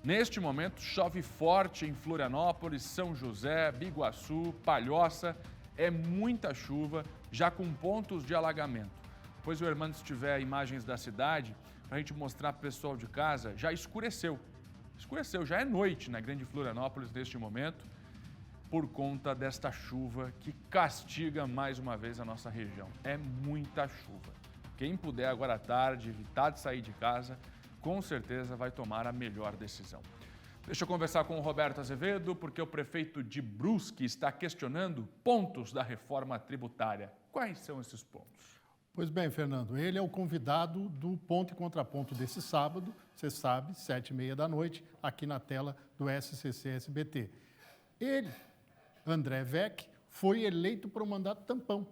Neste momento, chove forte em Florianópolis, São José, Biguaçu, Palhoça. É muita chuva, já com pontos de alagamento. Depois o Hermano, se tiver imagens da cidade, para a gente mostrar para o pessoal de casa, já escureceu. Escureceu, já é noite na Grande Florianópolis neste momento, por conta desta chuva que castiga mais uma vez a nossa região. É muita chuva. Quem puder agora à tarde evitar de sair de casa, com certeza vai tomar a melhor decisão. Deixa eu conversar com o Roberto Azevedo, porque o prefeito de Brusque está questionando pontos da reforma tributária. Quais são esses pontos? Pois bem, Fernando, ele é o convidado do Ponto e Contraponto desse sábado, você sabe, 7h30 da noite, aqui na tela do SCC-SBT. Ele, André Vec, foi eleito para o mandato tampão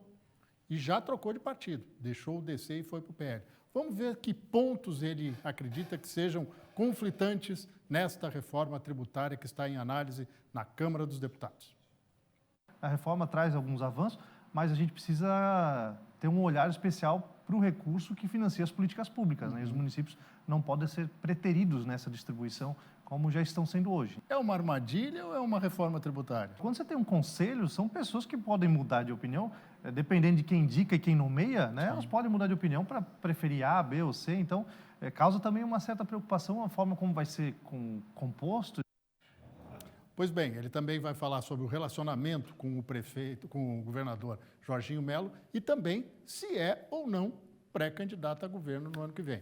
e já trocou de partido, deixou o DC e foi para o PL. Vamos ver que pontos ele acredita que sejam conflitantes nesta reforma tributária que está em análise na Câmara dos Deputados. A reforma traz alguns avanços, mas a gente precisa ter um olhar especial para o recurso que financia as políticas públicas, né? E os municípios não podem ser preteridos nessa distribuição, como já estão sendo hoje. É uma armadilha ou é uma reforma tributária? Quando você tem um conselho, são pessoas que podem mudar de opinião, dependendo de quem indica e quem nomeia, né? Elas podem mudar de opinião para preferir A, B ou C, então causa também uma certa preocupação a forma como vai ser composto. Pois bem, ele também vai falar sobre o relacionamento com o prefeito, com o governador Jorginho Melo e também se é ou não pré-candidato a governo no ano que vem.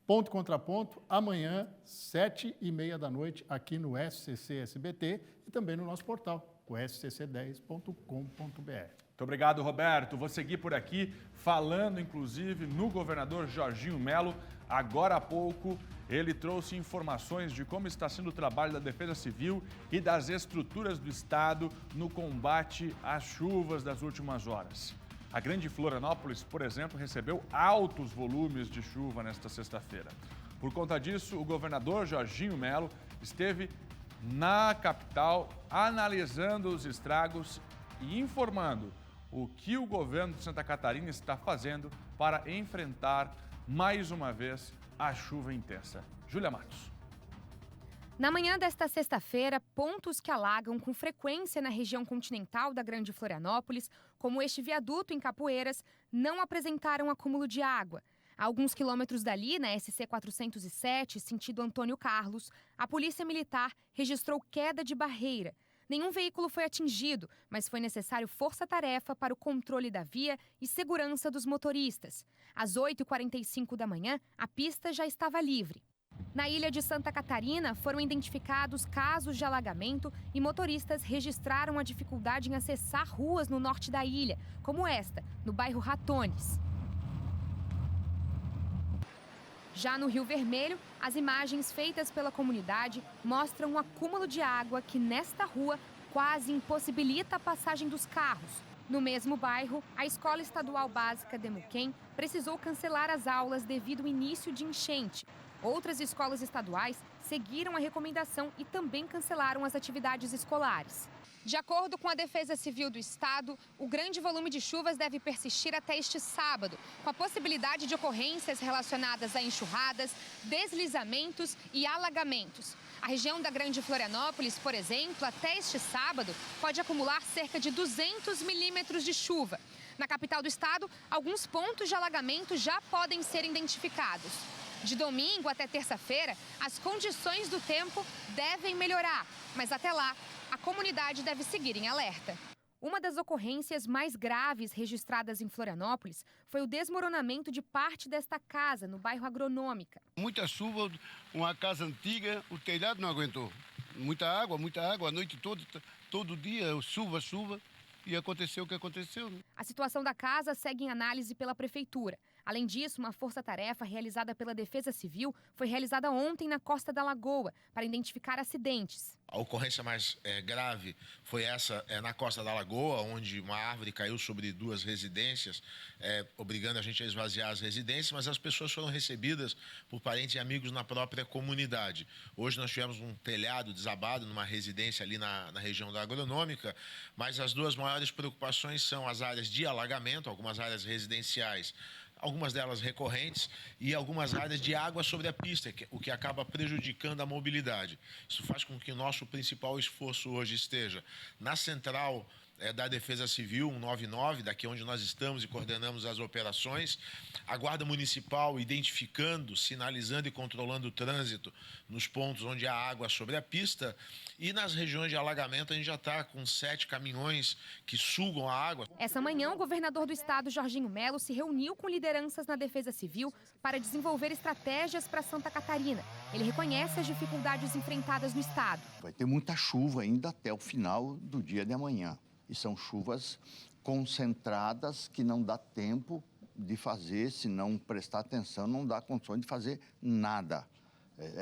Ponto e Contraponto, amanhã, 7h30 da noite, aqui no SCC-SBT e também no nosso portal, o scc10.com.br. Muito obrigado, Roberto. Vou seguir por aqui, falando inclusive no governador Jorginho Melo. Agora há pouco, ele trouxe informações de como está sendo o trabalho da Defesa Civil e das estruturas do Estado no combate às chuvas das últimas horas. A Grande Florianópolis, por exemplo, recebeu altos volumes de chuva nesta sexta-feira. Por conta disso, o governador Jorginho Melo esteve na capital analisando os estragos e informando o que o governo de Santa Catarina está fazendo para enfrentar mais uma vez a chuva intensa. Júlia Matos. Na manhã desta sexta-feira, pontos que alagam com frequência na região continental da Grande Florianópolis, como este viaduto em Capoeiras, não apresentaram acúmulo de água. A alguns quilômetros dali, na SC 407, sentido Antônio Carlos, a Polícia Militar registrou queda de barreira. Nenhum veículo foi atingido, mas foi necessário força-tarefa para o controle da via e segurança dos motoristas. Às 8h45 da manhã, a pista já estava livre. Na ilha de Santa Catarina, foram identificados casos de alagamento e motoristas registraram a dificuldade em acessar ruas no norte da ilha, como esta, no bairro Ratones. Já no Rio Vermelho, as imagens feitas pela comunidade mostram um acúmulo de água que, nesta rua, quase impossibilita a passagem dos carros. No mesmo bairro, a Escola Estadual Básica de Muquem precisou cancelar as aulas devido ao início de enchente. Outras escolas estaduais seguiram a recomendação e também cancelaram as atividades escolares. De acordo com a Defesa Civil do Estado, o grande volume de chuvas deve persistir até este sábado, com a possibilidade de ocorrências relacionadas a enxurradas, deslizamentos e alagamentos. A região da Grande Florianópolis, por exemplo, até este sábado, pode acumular cerca de 200 milímetros de chuva. Na capital do estado, alguns pontos de alagamento já podem ser identificados. De domingo até terça-feira, as condições do tempo devem melhorar, mas até lá, a comunidade deve seguir em alerta. Uma das ocorrências mais graves registradas em Florianópolis foi o desmoronamento de parte desta casa, no bairro Agronômica. Muita chuva, uma casa antiga, o telhado não aguentou. Muita água, a noite toda, todo dia, chuva, e aconteceu o que aconteceu. A situação da casa segue em análise pela Prefeitura. Além disso, uma força-tarefa realizada pela Defesa Civil foi realizada ontem na Costa da Lagoa para identificar acidentes. A ocorrência mais grave foi essa na Costa da Lagoa, onde uma árvore caiu sobre 2 residências, obrigando a gente a esvaziar as residências, mas as pessoas foram recebidas por parentes e amigos na própria comunidade. Hoje nós tivemos um telhado desabado numa residência ali na região da Agronômica, mas as 2 maiores preocupações são as áreas de alagamento, algumas áreas residenciais, algumas delas recorrentes, e algumas áreas de água sobre a pista, o que acaba prejudicando a mobilidade. Isso faz com que o nosso principal esforço hoje esteja na central da Defesa Civil 199, daqui onde nós estamos e coordenamos as operações, a Guarda Municipal identificando, sinalizando e controlando o trânsito nos pontos onde há água sobre a pista, e nas regiões de alagamento a gente já está com 7 caminhões que sugam a água. Essa manhã, o governador do estado, Jorginho Melo, se reuniu com lideranças na Defesa Civil para desenvolver estratégias para Santa Catarina. Ele reconhece as dificuldades enfrentadas no estado. Vai ter muita chuva ainda até o final do dia de amanhã. E são chuvas concentradas que não dá tempo de fazer, se não prestar atenção, não dá condições de fazer nada.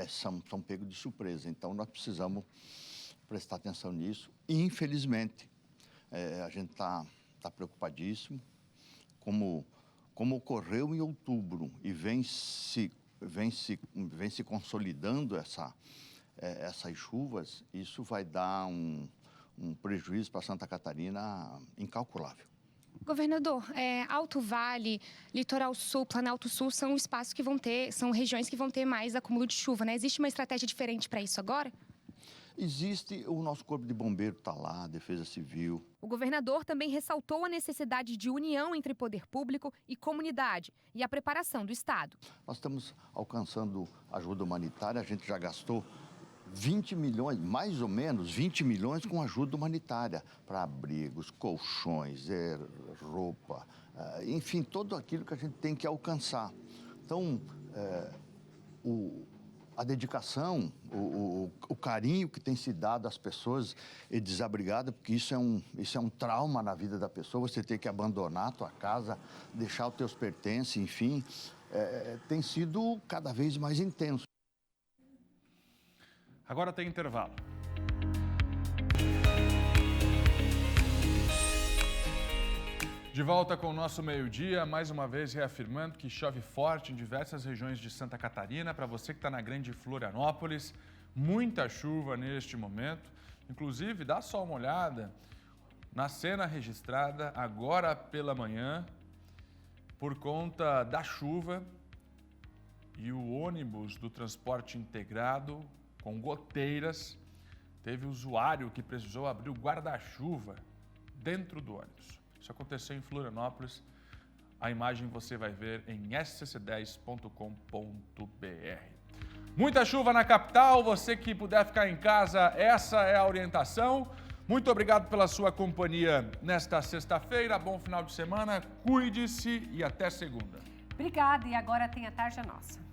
São pegos de surpresa, então nós precisamos prestar atenção nisso. E, infelizmente, a gente está preocupadíssimo, como ocorreu em outubro e vem se consolidando essas chuvas, isso vai dar um prejuízo para Santa Catarina incalculável. Governador, Alto Vale, Litoral Sul, Planalto Sul são espaços que são regiões que vão ter mais acúmulo de chuva, né? Existe uma estratégia diferente para isso agora? Existe, o nosso Corpo de Bombeiro está lá, a Defesa Civil. O governador também ressaltou a necessidade de união entre poder público e comunidade e a preparação do estado. Nós estamos alcançando ajuda humanitária, a gente já gastou 20 milhões, mais ou menos 20 milhões com ajuda humanitária para abrigos, colchões, roupa, enfim, tudo aquilo que a gente tem que alcançar. Então, a dedicação, o carinho que tem se dado às pessoas desabrigadas, porque isso é um trauma na vida da pessoa, você ter que abandonar a tua casa, deixar os teus pertences, enfim, tem sido cada vez mais intenso. Agora tem intervalo. De volta com o nosso meio-dia, mais uma vez reafirmando que chove forte em diversas regiões de Santa Catarina. Para você que está na grande Florianópolis, muita chuva neste momento. Inclusive, dá só uma olhada na cena registrada agora pela manhã, por conta da chuva, e o ônibus do transporte integrado com goteiras, teve usuário que precisou abrir o guarda-chuva dentro do ônibus. Isso aconteceu em Florianópolis. A imagem você vai ver em scc10.com.br. Muita chuva na capital, você que puder ficar em casa, essa é a orientação. Muito obrigado pela sua companhia nesta sexta-feira. Bom final de semana, cuide-se e até segunda. Obrigada, e agora tem a Tarja Nossa.